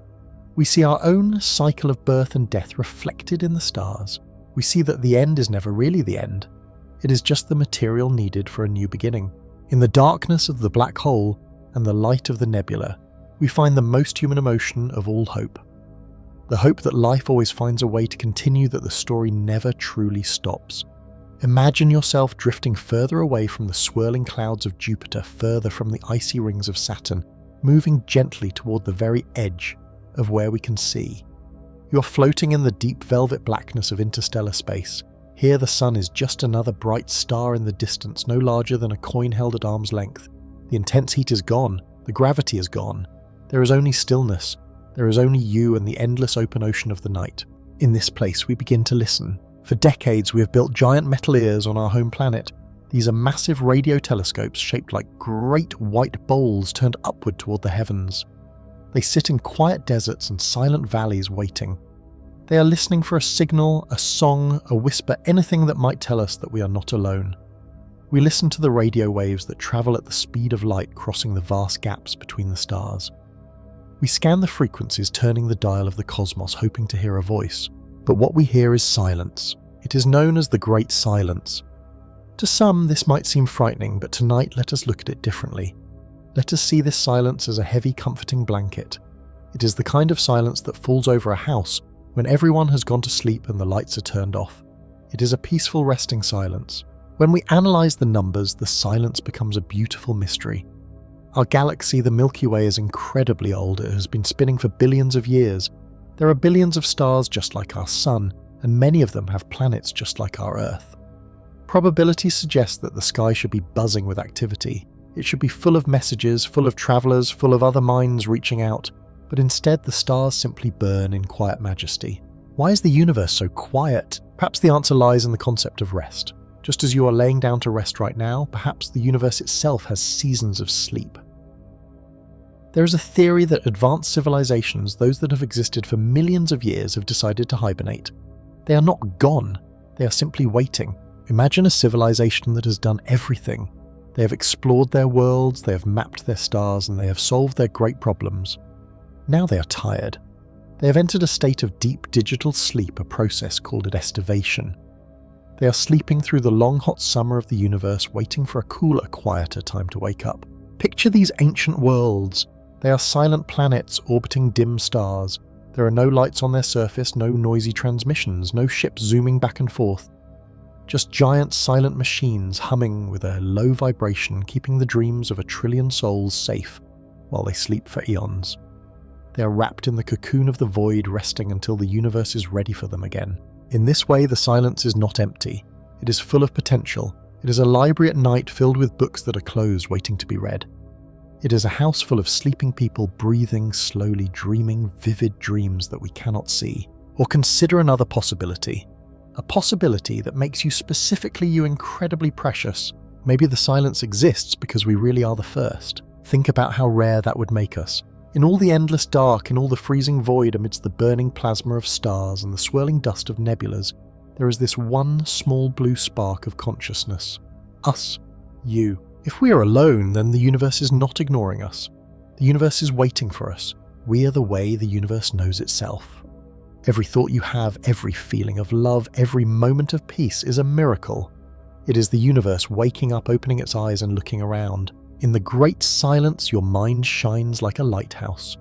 We see our own cycle of birth and death reflected in the stars. We see that the end is never really the end. It is just the material needed for a new beginning. In the darkness of the black hole and the light of the nebula, we find the most human emotion of all hope. The hope that life always finds a way to continue, that the story never truly stops. Imagine yourself drifting further away from the swirling clouds of Jupiter, further from the icy rings of Saturn, moving gently toward the very edge of where we can see. You're floating in the deep velvet blackness of interstellar space. Here the sun is just another bright star in the distance, no larger than a coin held at arm's length. The intense heat is gone. The gravity is gone. There is only stillness. There is only you and the endless open ocean of the night. In this place we begin to listen. For decades we have built giant metal ears on our home planet. These are massive radio telescopes shaped like great white bowls turned upward toward the heavens. They sit in quiet deserts and silent valleys waiting. They are listening for a signal, a song, a whisper, anything that might tell us that we are not alone. We listen to the radio waves that travel at the speed of light, crossing the vast gaps between the stars. We scan the frequencies, turning the dial of the cosmos, hoping to hear a voice. But what we hear is silence. It is known as the Great Silence. To some, this might seem frightening, but tonight let us look at it differently. Let us see this silence as a heavy, comforting blanket. It is the kind of silence that falls over a house when everyone has gone to sleep and the lights are turned off. It is a peaceful, resting silence. When we analyze the numbers, the silence becomes a beautiful mystery. Our galaxy, the Milky Way, is incredibly old. It has been spinning for billions of years. There are billions of stars just like our Sun, and many of them have planets just like our Earth. Probability suggests that the sky should be buzzing with activity. It should be full of messages, full of travelers, full of other minds reaching out. But instead, the stars simply burn in quiet majesty. Why is the universe so quiet? Perhaps the answer lies in the concept of rest. Just as you are laying down to rest right now, perhaps the universe itself has seasons of sleep. There is a theory that advanced civilizations, those that have existed for millions of years, have decided to hibernate. They are not gone, they are simply waiting. Imagine a civilization that has done everything. They have explored their worlds, they have mapped their stars, and they have solved their great problems. Now they are tired. They have entered a state of deep digital sleep, a process called estivation. They are sleeping through the long hot summer of the universe, waiting for a cooler, quieter time to wake up. Picture these ancient worlds. They are silent planets orbiting dim stars. There are no lights on their surface, no noisy transmissions, no ships zooming back and forth. Just giant silent machines humming with a low vibration, keeping the dreams of a trillion souls safe while they sleep for eons. They are wrapped in the cocoon of the void, resting until the universe is ready for them again. In this way, the silence is not empty. It is full of potential. It is a library at night filled with books that are closed, waiting to be read. It is a house full of sleeping people, breathing slowly, dreaming vivid dreams that we cannot see. Or consider another possibility. A possibility that makes you, specifically you, incredibly precious. Maybe the silence exists because we really are the first. Think about how rare that would make us. In all the endless dark, in all the freezing void amidst the burning plasma of stars and the swirling dust of nebulas, there is this one small blue spark of consciousness. Us. You. If we are alone, then the universe is not ignoring us. The universe is waiting for us. We are the way the universe knows itself. Every thought you have, every feeling of love, every moment of peace is a miracle. It is the universe waking up, opening its eyes and looking around. In the great silence, your mind shines like a lighthouse.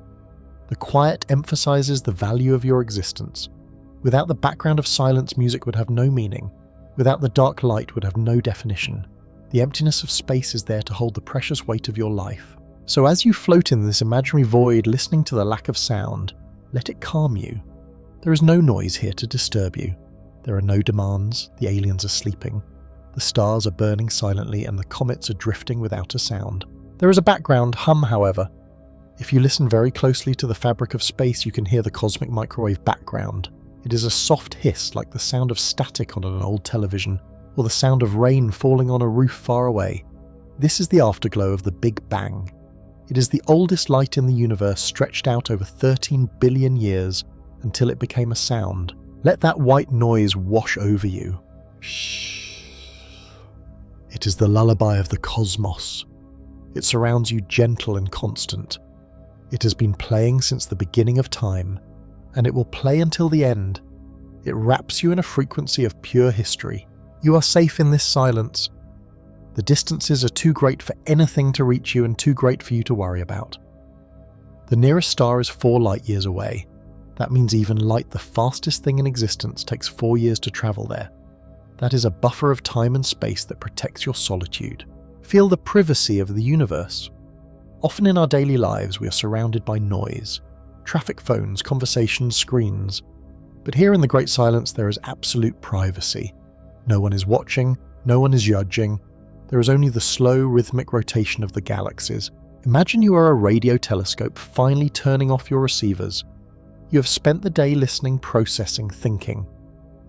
The quiet emphasizes the value of your existence. Without the background of silence, music would have no meaning. Without the dark, light would have no definition. The emptiness of space is there to hold the precious weight of your life. So as you float in this imaginary void, listening to the lack of sound, let it calm you. There is no noise here to disturb you. There are no demands, the aliens are sleeping. The stars are burning silently and the comets are drifting without a sound. There is a background hum, however. If you listen very closely to the fabric of space, you can hear the cosmic microwave background. It is a soft hiss like the sound of static on an old television. or the sound of rain falling on a roof far away. This is the afterglow of the Big Bang. It is the oldest light in the universe, stretched out over 13 billion years until it became a sound. Let that white noise wash over you. Shh. It is the lullaby of the cosmos. It surrounds you, gentle and constant. It has been playing since the beginning of time, and it will play until the end. It wraps you in a frequency of pure history. You are safe in this silence. The distances are too great for anything to reach you and too great for you to worry about. The nearest star is 4 light years away. That means even light, the fastest thing in existence, takes 4 years to travel there. That is a buffer of time and space that protects your solitude. Feel the privacy of the universe. Often in our daily lives, we are surrounded by noise. Traffic, phones, conversations, screens. But here in the great silence, there is absolute privacy. No one is watching, no one is judging. There is only the slow, rhythmic rotation of the galaxies. Imagine you are a radio telescope finally turning off your receivers. You have spent the day listening, processing, thinking.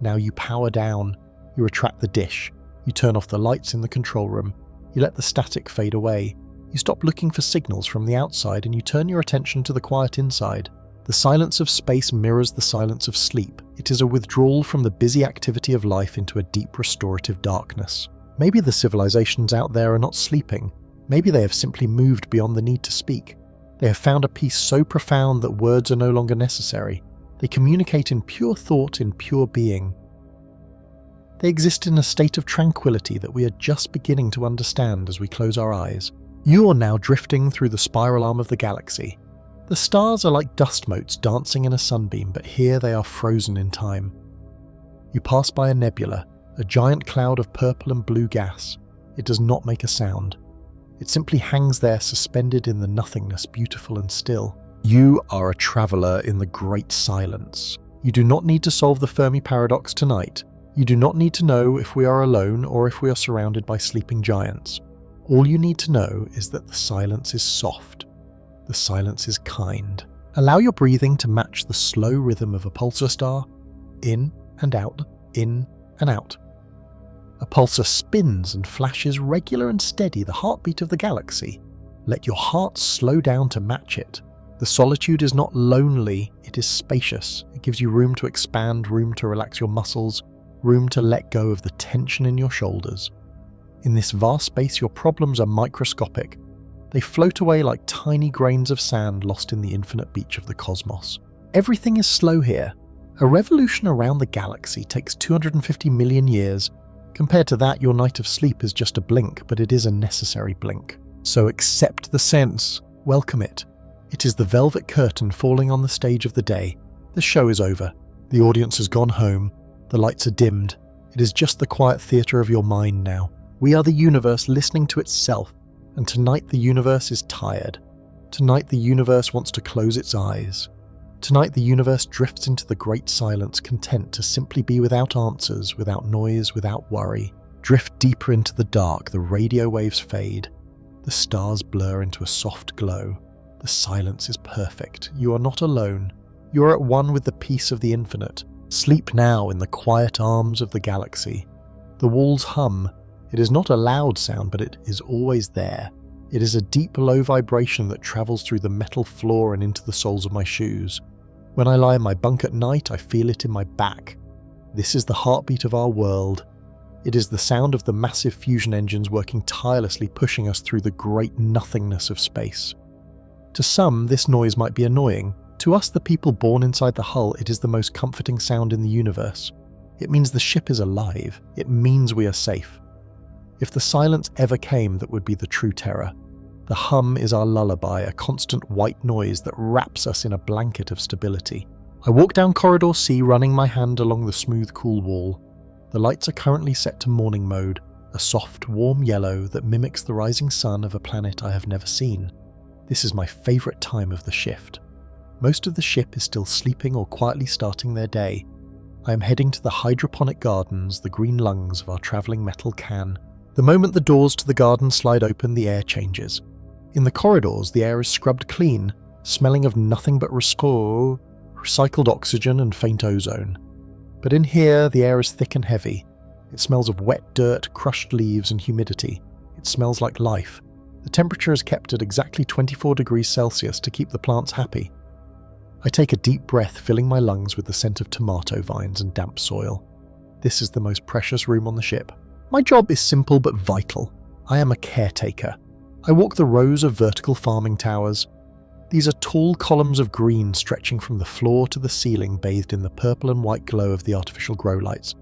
Now you power down. You retract the dish. You turn off the lights in the control room. You let the static fade away. You stop looking for signals from the outside and you turn your attention to the quiet inside. The silence of space mirrors the silence of sleep. It is a withdrawal from the busy activity of life into a deep restorative darkness. Maybe the civilizations out there are not sleeping. Maybe they have simply moved beyond the need to speak. They have found a peace so profound that words are no longer necessary. They communicate in pure thought, in pure being. They exist in a state of tranquility that we are just beginning to understand as we close our eyes. You are now drifting through the spiral arm of the galaxy. The stars are like dust motes dancing in a sunbeam, but here they are frozen in time. You pass by a nebula, a giant cloud of purple and blue gas. It does not make a sound. It simply hangs there, suspended in the nothingness, beautiful and still. You are a traveller in the great silence. You do not need to solve the Fermi paradox tonight. You do not need to know if we are alone or if we are surrounded by sleeping giants. All you need to know is that the silence is soft. The silence is kind. Allow your breathing to match the slow rhythm of a pulsar star. In and out, in and out. A pulsar spins and flashes regular and steady, the heartbeat of the galaxy. Let your heart slow down to match it. The solitude is not lonely, it is spacious. It gives you room to expand, room to relax your muscles, room to let go of the tension in your shoulders. In this vast space, your problems are microscopic. They float away like tiny grains of sand lost in the infinite beach of the cosmos. Everything is slow here. A revolution around the galaxy takes 250 million years. Compared to that, your night of sleep is just a blink, but it is a necessary blink. So accept the sense, welcome it. It is the velvet curtain falling on the stage of the day. The show is over. The audience has gone home. The lights are dimmed. It is just the quiet theatre of your mind now. We are the universe listening to itself, and tonight the universe is tired. Tonight the universe wants to close its eyes. Tonight the universe drifts into the great silence, content to simply be without answers, without noise, without worry. Drift deeper into the dark, the radio waves fade. The stars blur into a soft glow. The silence is perfect. You are not alone. You are at one with the peace of the infinite. Sleep now in the quiet arms of the galaxy. The walls hum. It is not a loud sound, but it is always there. It is a deep, low vibration that travels through the metal floor and into the soles of my shoes. When I lie in my bunk at night, I feel it in my back. This is the heartbeat of our world. It is the sound of the massive fusion engines working tirelessly, pushing us through the great nothingness of space. To some, this noise might be annoying. To us, the people born inside the hull, it is the most comforting sound in the universe. It means the ship is alive. It means we are safe. If the silence ever came, that would be the true terror. The hum is our lullaby, a constant white noise that wraps us in a blanket of stability. I walk down corridor C, running my hand along the smooth, cool wall. The lights are currently set to morning mode, a soft, warm yellow that mimics the rising sun of a planet I have never seen. This is my favourite time of the shift. Most of the ship is still sleeping or quietly starting their day. I am heading to the hydroponic gardens, the green lungs of our travelling metal can. The moment the doors to the garden slide open, the air changes. In the corridors, the air is scrubbed clean, smelling of nothing but recycled oxygen and faint ozone. But in here, the air is thick and heavy. It smells of wet dirt, crushed leaves, and humidity. It smells like life. The temperature is kept at exactly 24 degrees Celsius to keep the plants happy. I take a deep breath, filling my lungs with the scent of tomato vines and damp soil. This is the most precious room on the ship. My job is simple but vital. I am a caretaker. I walk the rows of vertical farming towers. These are tall columns of green stretching from the floor to the ceiling, bathed in the purple and white glow of the artificial grow lights.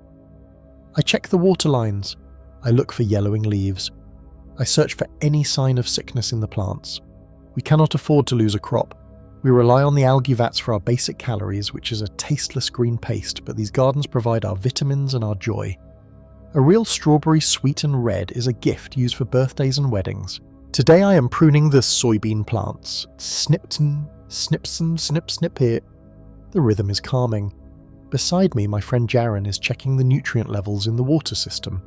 I check the water lines. I look for yellowing leaves. I search for any sign of sickness in the plants. We cannot afford to lose a crop. We rely on the algae vats for our basic calories, which is a tasteless green paste, but these gardens provide our vitamins and our joy. A real strawberry sweet and red is a gift used for birthdays and weddings. Today I am pruning the soybean plants. Snipton, snipson, snip, snip here. The rhythm is calming. Beside me, my friend Jaren is checking the nutrient levels in the water system.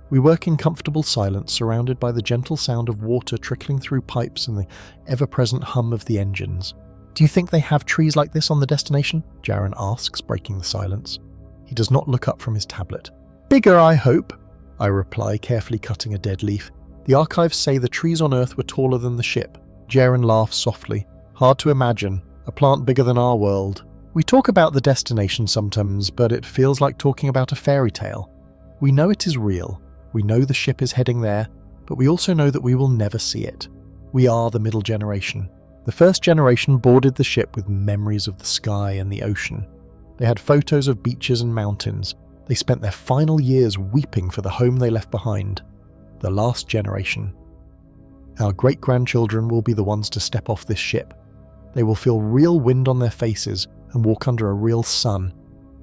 We work in comfortable silence, surrounded by the gentle sound of water trickling through pipes and the ever-present hum of the engines. "Do you think they have trees like this on the destination?" Jaren asks, breaking the silence. He does not look up from his tablet. "Bigger, I hope," I reply, carefully cutting a dead leaf. "The archives say the trees on Earth were taller than the ship." Jaren laughs softly. "Hard to imagine. A plant bigger than our world. We talk about the destination sometimes, but it feels like talking about a fairy tale. We know it is real. We know the ship is heading there, but we also know that we will never see it. We are the middle generation. The first generation boarded the ship with memories of the sky and the ocean. They had photos of beaches and mountains. They spent their final years weeping for the home they left behind. The last generation. Our great-grandchildren will be the ones to step off this ship. They will feel real wind on their faces and walk under a real sun.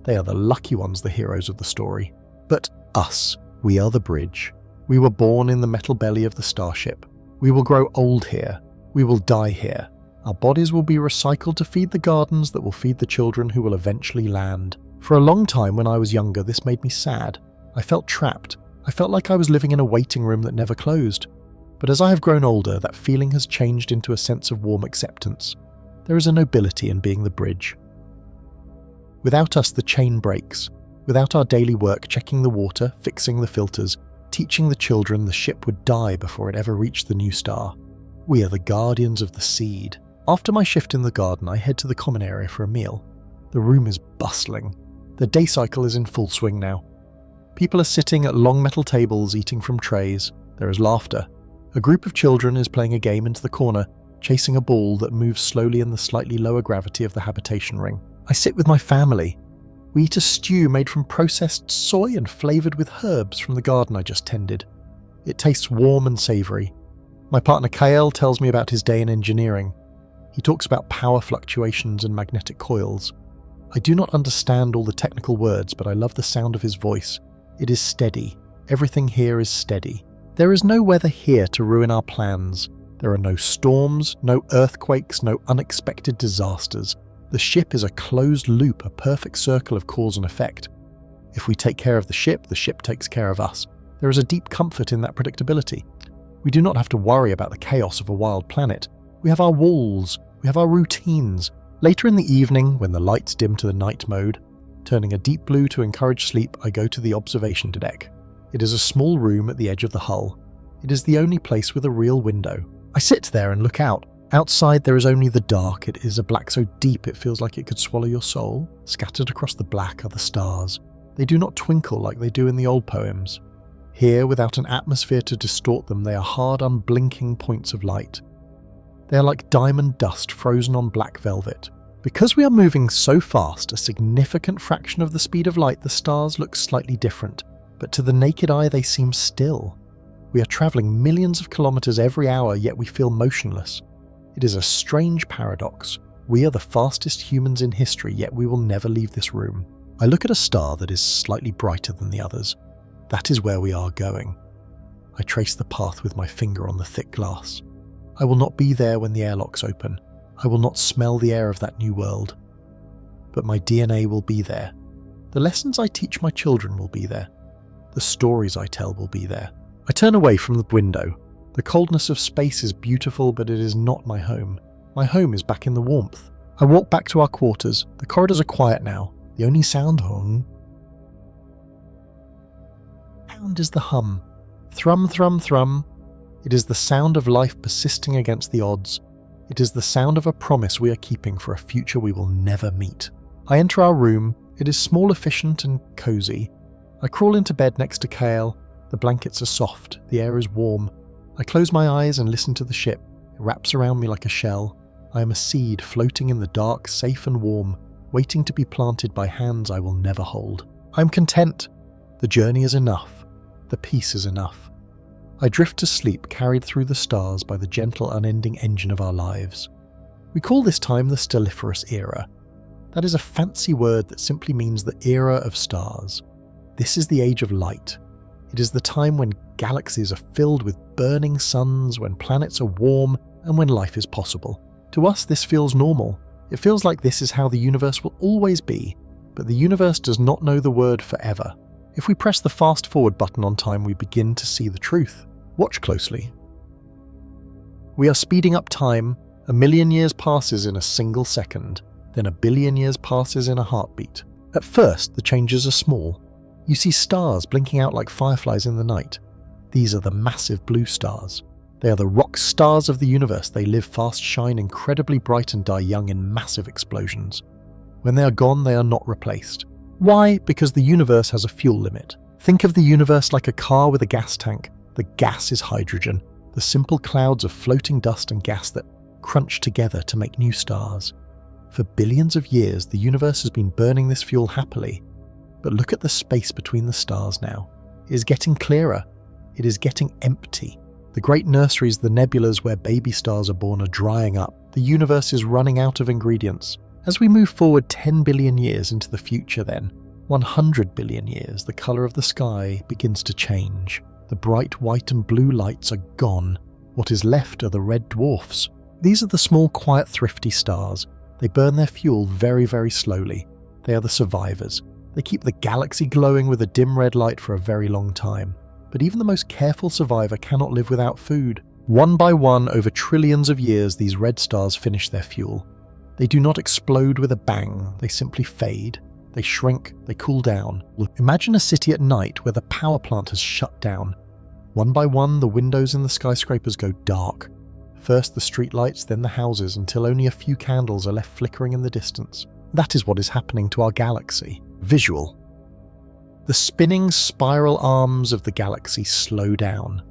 They are the lucky ones, the heroes of the story. But us, we are the bridge. We were born in the metal belly of the starship. We will grow old here. We will die here. Our bodies will be recycled to feed the gardens that will feed the children who will eventually land. For a long time when I was younger, this made me sad. I felt trapped. I felt like I was living in a waiting room that never closed. But as I have grown older, that feeling has changed into a sense of warm acceptance. There is a nobility in being the bridge. Without us, the chain breaks. Without our daily work checking the water, fixing the filters, teaching the children, the ship would die before it ever reached the new star. We are the guardians of the seed. After my shift in the garden, I head to the common area for a meal. The room is bustling. The day cycle is in full swing now. People are sitting at long metal tables eating from trays. There is laughter. A group of children is playing a game into the corner, chasing a ball that moves slowly in the slightly lower gravity of the habitation ring. I sit with my family. We eat a stew made from processed soy and flavoured with herbs from the garden I just tended. It tastes warm and savoury. My partner Kael tells me about his day in engineering. He talks about power fluctuations and magnetic coils. I do not understand all the technical words, but I love the sound of his voice. It is steady. Everything here is steady. There is no weather here to ruin our plans. There are no storms, no earthquakes, no unexpected disasters. The ship is a closed loop, a perfect circle of cause and effect. If we take care of the ship takes care of us. There is a deep comfort in that predictability. We do not have to worry about the chaos of a wild planet. We have our walls, we have our routines. Later in the evening, when the lights dim to the night mode, turning a deep blue to encourage sleep, I go to the observation deck. It is a small room at the edge of the hull. It is the only place with a real window. I sit there and look out. Outside there is only the dark. It is a black so deep it feels like it could swallow your soul. Scattered across the black are the stars. They do not twinkle like they do in the old poems. Here, without an atmosphere to distort them, they are hard, unblinking points of light. They are like diamond dust frozen on black velvet. Because we are moving so fast, a significant fraction of the speed of light, the stars look slightly different, but to the naked eye they seem still. We are travelling millions of kilometres every hour, yet we feel motionless. It is a strange paradox. We are the fastest humans in history, yet we will never leave this room. I look at a star that is slightly brighter than the others. That is where we are going. I trace the path with my finger on the thick glass. I will not be there when the airlocks open. I will not smell the air of that new world. But my DNA will be there. The lessons I teach my children will be there. The stories I tell will be there. I turn away from the window. The coldness of space is beautiful, but it is not my home. My home is back in the warmth. I walk back to our quarters. The corridors are quiet now. The only sound sound is the hum. Thrum, thrum, thrum. It is the sound of life persisting against the odds. It is the sound of a promise we are keeping for a future we will never meet. I enter our room. It is small, efficient, and cozy. I crawl into bed next to Kale. The blankets are soft. The air is warm. I close my eyes and listen to the ship. It wraps around me like a shell. I am a seed floating in the dark, safe and warm, waiting to be planted by hands I will never hold. I am content. The journey is enough. The peace is enough. I drift to sleep, carried through the stars by the gentle, unending engine of our lives. We call this time the stelliferous era. That is a fancy word that simply means the era of stars. This is the age of light. It is the time when galaxies are filled with burning suns, when planets are warm, and when life is possible. To us, this feels normal. It feels like this is how the universe will always be, but the universe does not know the word forever. If we press the fast forward button on time, we begin to see the truth. Watch closely. We are speeding up time. 1,000,000 years passes in a single second, then 1,000,000,000 years passes in a heartbeat. At first, the changes are small. You see stars blinking out like fireflies in the night. These are the massive blue stars. They are the rock stars of the universe. They live fast, shine incredibly bright, and die young in massive explosions. When they are gone, they are not replaced. Why? Because the universe has a fuel limit. Think of the universe like a car with a gas tank. The gas is hydrogen, the simple clouds of floating dust and gas that crunch together to make new stars. For billions of years, the universe has been burning this fuel happily. But look at the space between the stars now. It is getting clearer. It is getting empty. The great nurseries, the nebulas where baby stars are born, are drying up. The universe is running out of ingredients. As we move forward 10 billion years into the future then, 100 billion years, the colour of the sky begins to change. The bright white and blue lights are gone. What is left are the red dwarfs. These are the small, quiet, thrifty stars. They burn their fuel very, very slowly. They are the survivors. They keep the galaxy glowing with a dim red light for a very long time. But even the most careful survivor cannot live without food. One by one, over trillions of years, these red stars finish their fuel. They do not explode with a bang. They simply fade. They shrink. They cool down. Imagine a city at night where the power plant has shut down. One by one, the windows in the skyscrapers go dark. First the streetlights, then the houses, until only a few candles are left flickering in the distance. That is what is happening to our galaxy. Visual. The spinning spiral arms of the galaxy slow down.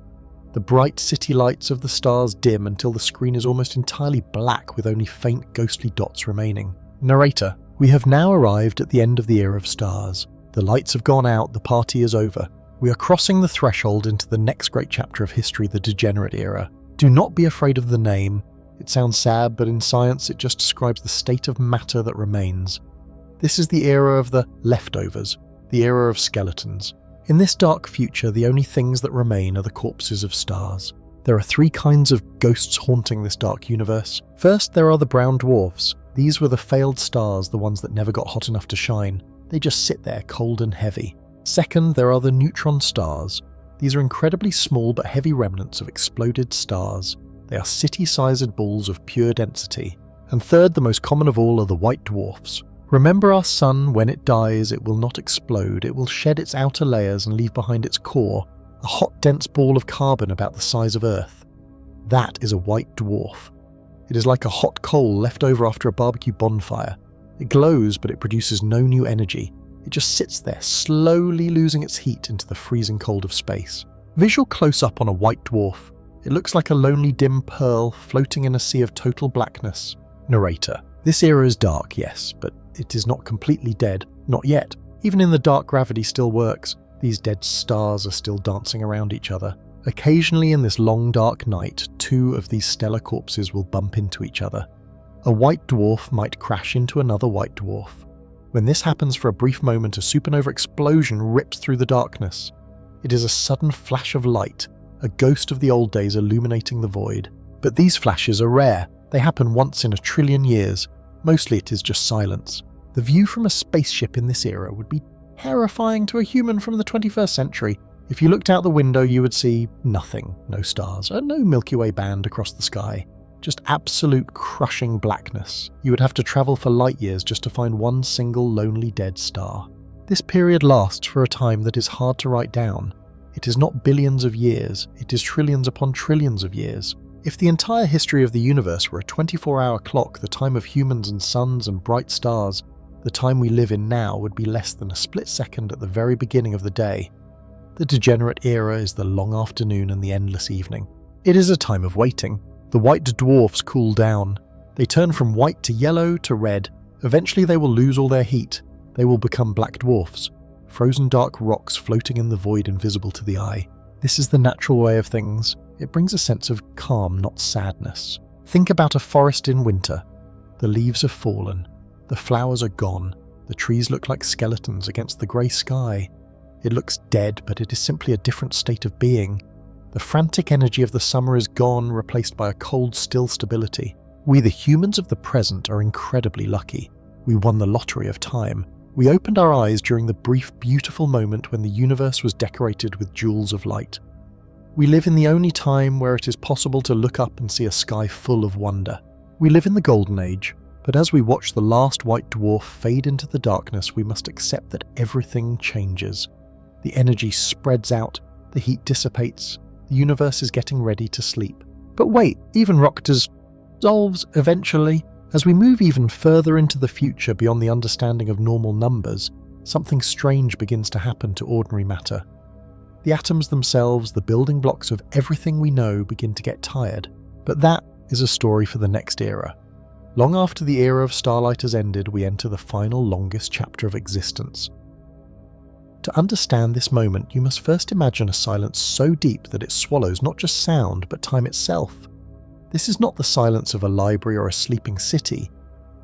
The bright city lights of the stars dim until the screen is almost entirely black with only faint ghostly dots remaining. Narrator, we have now arrived at the end of the era of stars. The lights have gone out, the party is over. We are crossing the threshold into the next great chapter of history, the degenerate era. Do not be afraid of the name. It sounds sad, but in science it just describes the state of matter that remains. This is the era of the leftovers, the era of skeletons. In this dark future, the only things that remain are the corpses of stars. There are 3 kinds of ghosts haunting this dark universe. First, there are the brown dwarfs. These were the failed stars, the ones that never got hot enough to shine. They just sit there, cold and heavy. Second, there are the neutron stars. These are incredibly small but heavy remnants of exploded stars. They are city-sized balls of pure density. And third, the most common of all, are the white dwarfs. Remember our sun, when it dies, it will not explode. It will shed its outer layers and leave behind its core, a hot, dense ball of carbon about the size of Earth. That is a white dwarf. It is like a hot coal left over after a barbecue bonfire. It glows, but it produces no new energy. It just sits there, slowly losing its heat into the freezing cold of space. Visual close-up on a white dwarf. It looks like a lonely dim pearl floating in a sea of total blackness. Narrator. This era is dark, yes, but it is not completely dead. Not yet. Even in the dark, gravity still works. These dead stars are still dancing around each other. Occasionally in this long dark night, 2 of these stellar corpses will bump into each other. A white dwarf might crash into another white dwarf. When this happens for a brief moment, a supernova explosion rips through the darkness. It is a sudden flash of light, a ghost of the old days illuminating the void. But these flashes are rare. They happen once in 1 trillion years. Mostly it is just silence. The view from a spaceship in this era would be terrifying to a human from the 21st century. If you looked out the window, you would see nothing, no stars, and no Milky Way band across the sky. Just absolute crushing blackness. You would have to travel for light years just to find one single lonely dead star. This period lasts for a time that is hard to write down. It is not billions of years, it is trillions upon trillions of years. If the entire history of the universe were a 24-hour clock, the time of humans and suns and bright stars, the time we live in now would be less than a split second at the very beginning of the day. The degenerate era is the long afternoon and the endless evening. It is a time of waiting. The white dwarfs cool down. They turn from white to yellow to red. Eventually they will lose all their heat. They will become black dwarfs, frozen dark rocks floating in the void invisible to the eye. This is the natural way of things. It brings a sense of calm, not sadness. Think about a forest in winter. The leaves have fallen. The flowers are gone. The trees look like skeletons against the grey sky. It looks dead, but it is simply a different state of being. The frantic energy of the summer is gone, replaced by a cold, still stability. We, the humans of the present, are incredibly lucky. We won the lottery of time. We opened our eyes during the brief, beautiful moment when the universe was decorated with jewels of light. We live in the only time where it is possible to look up and see a sky full of wonder. We live in the golden age, but as we watch the last white dwarf fade into the darkness, we must accept that everything changes. The energy spreads out, the heat dissipates, the universe is getting ready to sleep. But wait, even rock dissolves eventually. As we move even further into the future beyond the understanding of normal numbers, something strange begins to happen to ordinary matter. The atoms themselves, the building blocks of everything we know, begin to get tired. But that is a story for the next era. Long after the era of starlight has ended, we enter the final, longest chapter of existence. To understand this moment, you must first imagine a silence so deep that it swallows not just sound, but time itself. This is not the silence of a library or a sleeping city.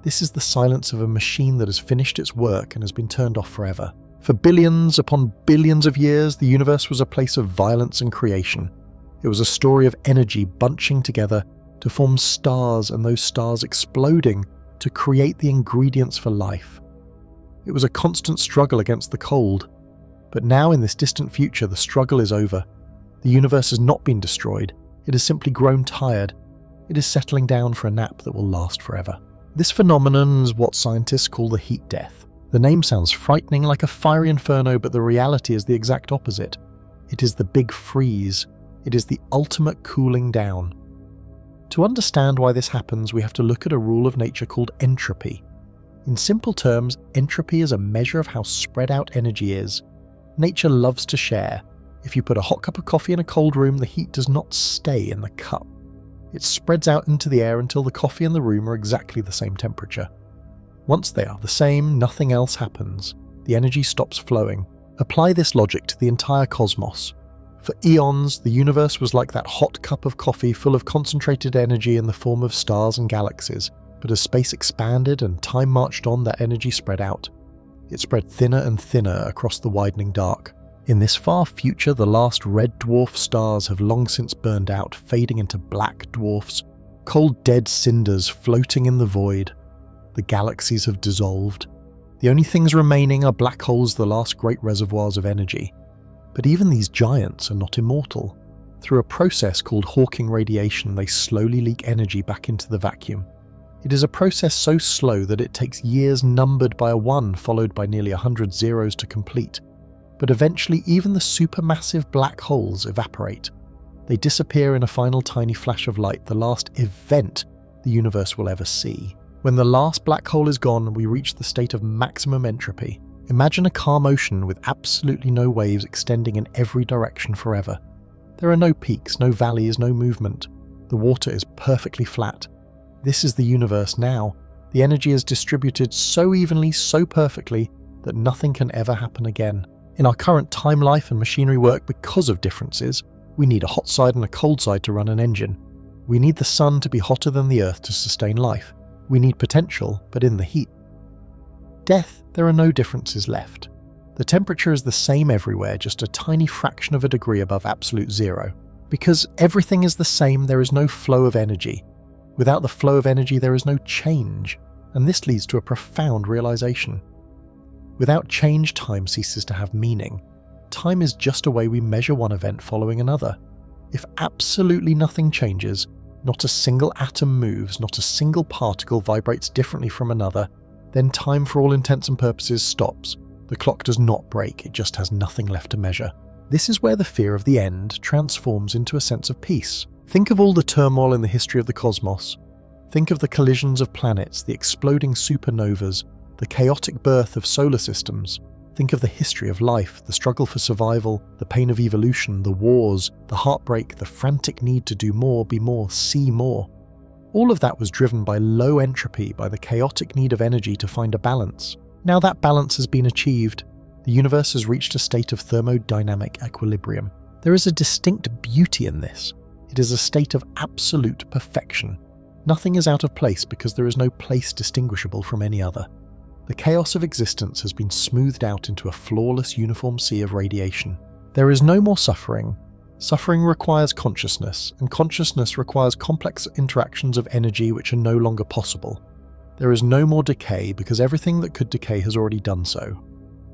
This is the silence of a machine that has finished its work and has been turned off forever. For billions upon billions of years, the universe was a place of violence and creation. It was a story of energy bunching together to form stars, and those stars exploding to create the ingredients for life. It was a constant struggle against the cold. But now in this distant future, the struggle is over. The universe has not been destroyed. It has simply grown tired. It is settling down for a nap that will last forever. This phenomenon is what scientists call the heat death. The name sounds frightening, like a fiery inferno, but the reality is the exact opposite. It is the big freeze. It is the ultimate cooling down. To understand why this happens, we have to look at a rule of nature called entropy. In simple terms, entropy is a measure of how spread out energy is. Nature loves to share. If you put a hot cup of coffee in a cold room, the heat does not stay in the cup. It spreads out into the air until the coffee and the room are exactly the same temperature. Once they are the same, nothing else happens. The energy stops flowing. Apply this logic to the entire cosmos. For eons, the universe was like that hot cup of coffee full of concentrated energy in the form of stars and galaxies. But as space expanded and time marched on, that energy spread out. It spread thinner and thinner across the widening dark. In this far future, the last red dwarf stars have long since burned out, fading into black dwarfs, cold dead cinders floating in the void. The galaxies have dissolved. The only things remaining are black holes, the last great reservoirs of energy. But even these giants are not immortal. Through a process called Hawking radiation, they slowly leak energy back into the vacuum. It is a process so slow that it takes years numbered by a 1 followed by nearly 100 zeros to complete. But eventually even the supermassive black holes evaporate. They disappear in a final tiny flash of light, the last event the universe will ever see. When the last black hole is gone, we reach the state of maximum entropy. Imagine a calm ocean with absolutely no waves extending in every direction forever. There are no peaks, no valleys, no movement. The water is perfectly flat. This is the universe now. The energy is distributed so evenly, so perfectly, that nothing can ever happen again. In our current time, life and machinery work because of differences. We need a hot side and a cold side to run an engine. We need the sun to be hotter than the earth to sustain life. We need potential, but in the heat. Death, there are no differences left. The temperature is the same everywhere, just a tiny fraction of a degree above absolute zero. Because everything is the same, there is no flow of energy. Without the flow of energy, there is no change, and this leads to a profound realization. Without change, time ceases to have meaning. Time is just a way we measure one event following another. If absolutely nothing changes, not a single atom moves, not a single particle vibrates differently from another, then time for all intents and purposes stops. The clock does not break, it just has nothing left to measure. This is where the fear of the end transforms into a sense of peace. Think of all the turmoil in the history of the cosmos. Think of the collisions of planets, the exploding supernovas, the chaotic birth of solar systems. Think of the history of life, the struggle for survival, the pain of evolution, the wars, the heartbreak, the frantic need to do more, be more, see more. All of that was driven by low entropy, by the chaotic need of energy to find a balance. Now that balance has been achieved, the universe has reached a state of thermodynamic equilibrium. There is a distinct beauty in this. It is a state of absolute perfection. Nothing is out of place because there is no place distinguishable from any other. The chaos of existence has been smoothed out into a flawless uniform sea of radiation. There is no more suffering. Suffering requires consciousness, and consciousness requires complex interactions of energy which are no longer possible. There is no more decay because everything that could decay has already done so.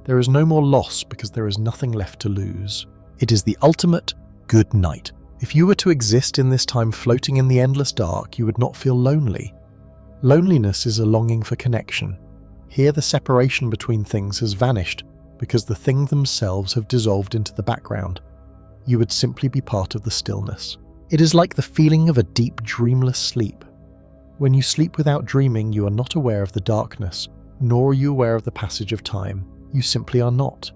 There is no more loss because there is nothing left to lose. It is the ultimate good night. If you were to exist in this time floating in the endless dark, you would not feel lonely. Loneliness is a longing for connection. Here the separation between things has vanished because the things themselves have dissolved into the background. You would simply be part of the stillness. It is like the feeling of a deep, dreamless sleep. When you sleep without dreaming, you are not aware of the darkness, nor are you aware of the passage of time. You simply are not.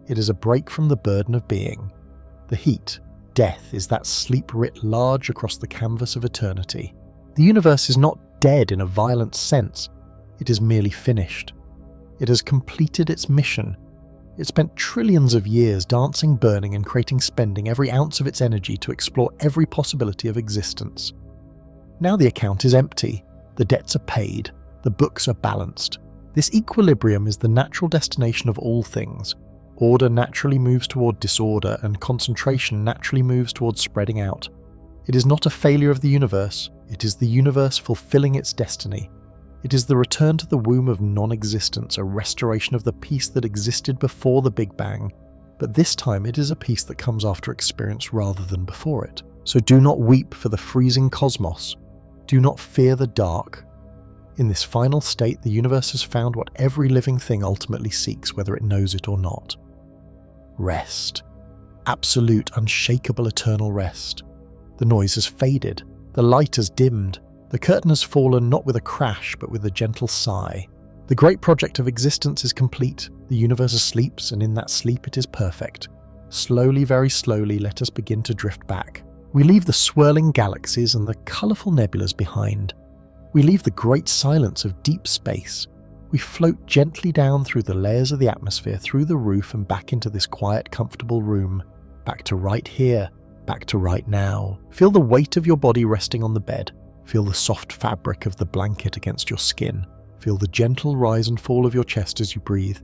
It is a break from the burden of being. The heat, death, is that sleep writ large across the canvas of eternity. The universe is not dead in a violent sense. It is merely finished. It has completed its mission. It spent trillions of years dancing, burning, and creating, spending every ounce of its energy to explore every possibility of existence. Now the account is empty. The debts are paid. The books are balanced. This equilibrium is the natural destination of all things. Order naturally moves toward disorder, and concentration naturally moves towards spreading out. It is not a failure of the universe. It is the universe fulfilling its destiny. It is the return to the womb of non-existence, a restoration of the peace that existed before the Big Bang. But this time it is a peace that comes after experience rather than before it. So do not weep for the freezing cosmos. Do not fear the dark. In this final state, the universe has found what every living thing ultimately seeks, whether it knows it or not. Rest. Absolute, unshakable, eternal rest. The noise has faded. The light has dimmed. The curtain has fallen not with a crash, but with a gentle sigh. The great project of existence is complete. The universe sleeps, and in that sleep it is perfect. Slowly, very slowly, let us begin to drift back. We leave the swirling galaxies and the colourful nebulas behind. We leave the great silence of deep space. We float gently down through the layers of the atmosphere, through the roof, and back into this quiet, comfortable room. Back to right here, back to right now. Feel the weight of your body resting on the bed. Feel the soft fabric of the blanket against your skin. Feel the gentle rise and fall of your chest as you breathe.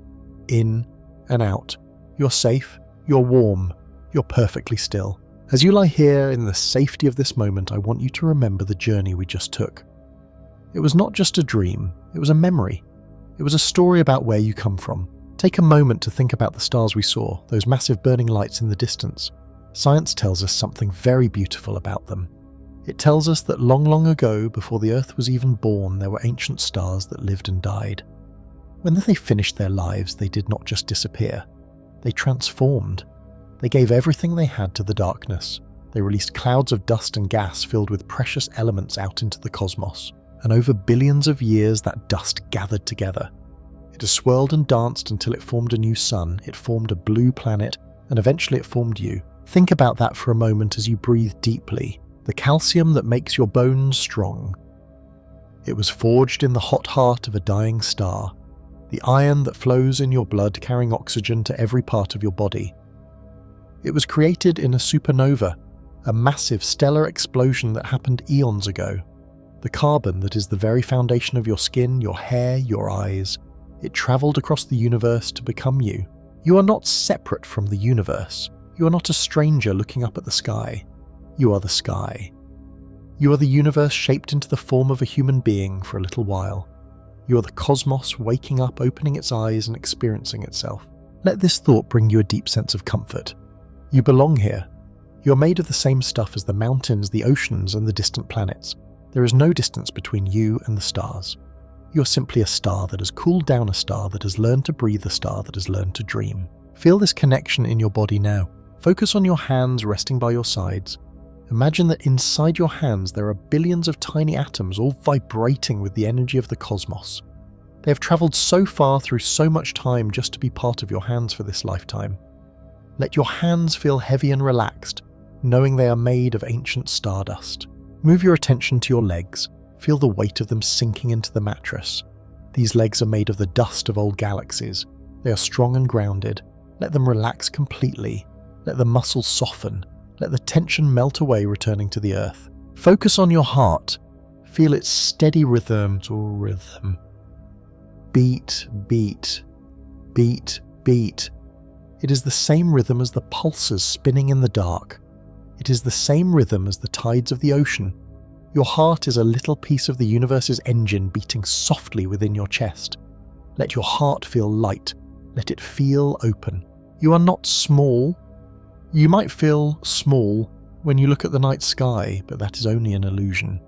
In and out. You're safe, you're warm, you're perfectly still. As you lie here in the safety of this moment, I want you to remember the journey we just took. It was not just a dream, it was a memory. It was a story about where you come from. Take a moment to think about the stars we saw, those massive burning lights in the distance. Science tells us something very beautiful about them. It tells us that long, long ago, before the Earth was even born, there were ancient stars that lived and died. When they finished their lives, they did not just disappear. They transformed. They gave everything they had to the darkness. They released clouds of dust and gas filled with precious elements out into the cosmos. And over billions of years, that dust gathered together. It has swirled and danced until it formed a new sun, it formed a blue planet, and eventually it formed you. Think about that for a moment as you breathe deeply. The calcium that makes your bones strong. It was forged in the hot heart of a dying star. The iron that flows in your blood, carrying oxygen to every part of your body. It was created in a supernova, a massive stellar explosion that happened eons ago. The carbon that is the very foundation of your skin, your hair, your eyes. It travelled across the universe to become you. You are not separate from the universe. You are not a stranger looking up at the sky. You are the sky. You are the universe shaped into the form of a human being for a little while. You are the cosmos waking up, opening its eyes and experiencing itself. Let this thought bring you a deep sense of comfort. You belong here. You are made of the same stuff as the mountains, the oceans, and the distant planets. There is no distance between you and the stars. You are simply a star that has cooled down, a star that has learned to breathe, a star that has learned to dream. Feel this connection in your body now. Focus on your hands resting by your sides. Imagine that inside your hands there are billions of tiny atoms all vibrating with the energy of the cosmos. They have travelled so far through so much time just to be part of your hands for this lifetime. Let your hands feel heavy and relaxed, knowing they are made of ancient stardust. Move your attention to your legs. Feel the weight of them sinking into the mattress. These legs are made of the dust of old galaxies. They are strong and grounded. Let them relax completely. Let the muscles soften. Let the tension melt away, returning to the earth. Focus on your heart. Feel its steady rhythm. Beat, beat, beat, beat. It is the same rhythm as the pulses spinning in the dark. It is the same rhythm as the tides of the ocean. Your heart is a little piece of the universe's engine beating softly within your chest. Let your heart feel light. Let it feel open. You are not small. You might feel small when you look at the night sky, but that is only an illusion.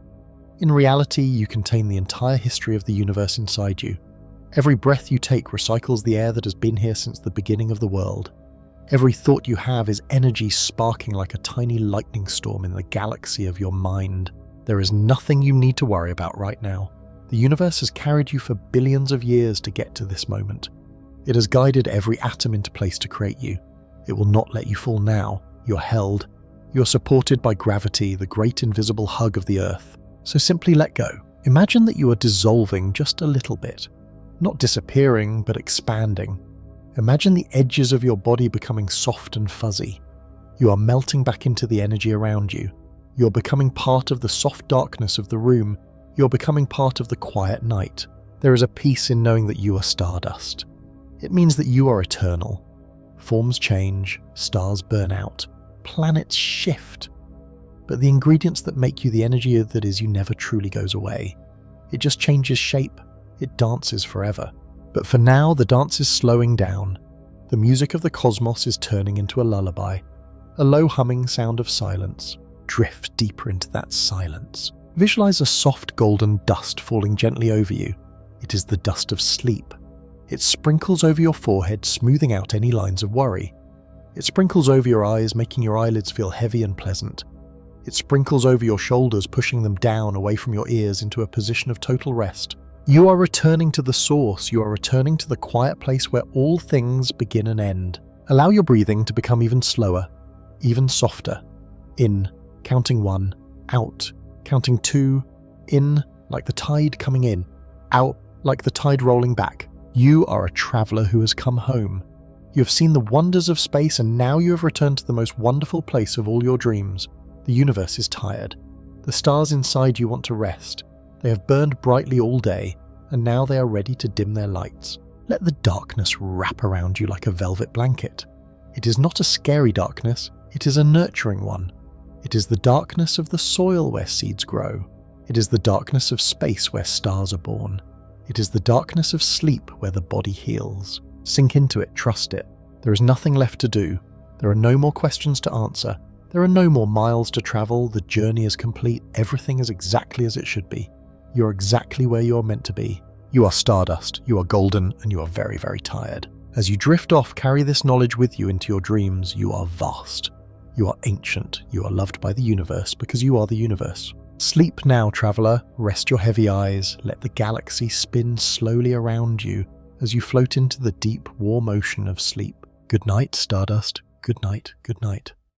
In reality, you contain the entire history of the universe inside you. Every breath you take recycles the air that has been here since the beginning of the world. Every thought you have is energy sparking like a tiny lightning storm in the galaxy of your mind. There is nothing you need to worry about right now. The universe has carried you for billions of years to get to this moment. It has guided every atom into place to create you. It will not let you fall now. You're held. You're supported by gravity, the great invisible hug of the earth. So simply let go. Imagine that you are dissolving just a little bit. Not disappearing, but expanding. Imagine the edges of your body becoming soft and fuzzy. You are melting back into the energy around you. You're becoming part of the soft darkness of the room. You're becoming part of the quiet night. There is a peace in knowing that you are stardust. It means that you are eternal. Forms change, stars burn out, planets shift. But the ingredients that make you the energy that is you never truly goes away. It just changes shape. It dances forever. But for now, the dance is slowing down. The music of the cosmos is turning into a lullaby. A low humming sound of silence. Drift deeper into that silence. Visualize a soft golden dust falling gently over you. It is the dust of sleep. It sprinkles over your forehead, smoothing out any lines of worry. It sprinkles over your eyes, making your eyelids feel heavy and pleasant. It sprinkles over your shoulders, pushing them down away from your ears into a position of total rest. You are returning to the source. You are returning to the quiet place where all things begin and end. Allow your breathing to become even slower, even softer. In, counting 1, out, counting 2, in, like the tide coming in, out, like the tide rolling back. You are a traveller who has come home. You have seen the wonders of space, and now you have returned to the most wonderful place of all your dreams. The universe is tired. The stars inside you want to rest. They have burned brightly all day, and now they are ready to dim their lights. Let the darkness wrap around you like a velvet blanket. It is not a scary darkness, it is a nurturing one. It is the darkness of the soil where seeds grow. It is the darkness of space where stars are born. It is the darkness of sleep where the body heals. Sink into it, trust it. There is nothing left to do. There are no more questions to answer. There are no more miles to travel. The journey is complete. Everything is exactly as it should be. You're exactly where you're meant to be. You are stardust, you are golden, and you are very, very tired. As you drift off, carry this knowledge with you into your dreams. You are vast. You are ancient. You are loved by the universe because you are the universe. Sleep now, traveller. Rest your heavy eyes. Let the galaxy spin slowly around you as you float into the deep, warm ocean of sleep. Good night, Stardust. Good night, good night.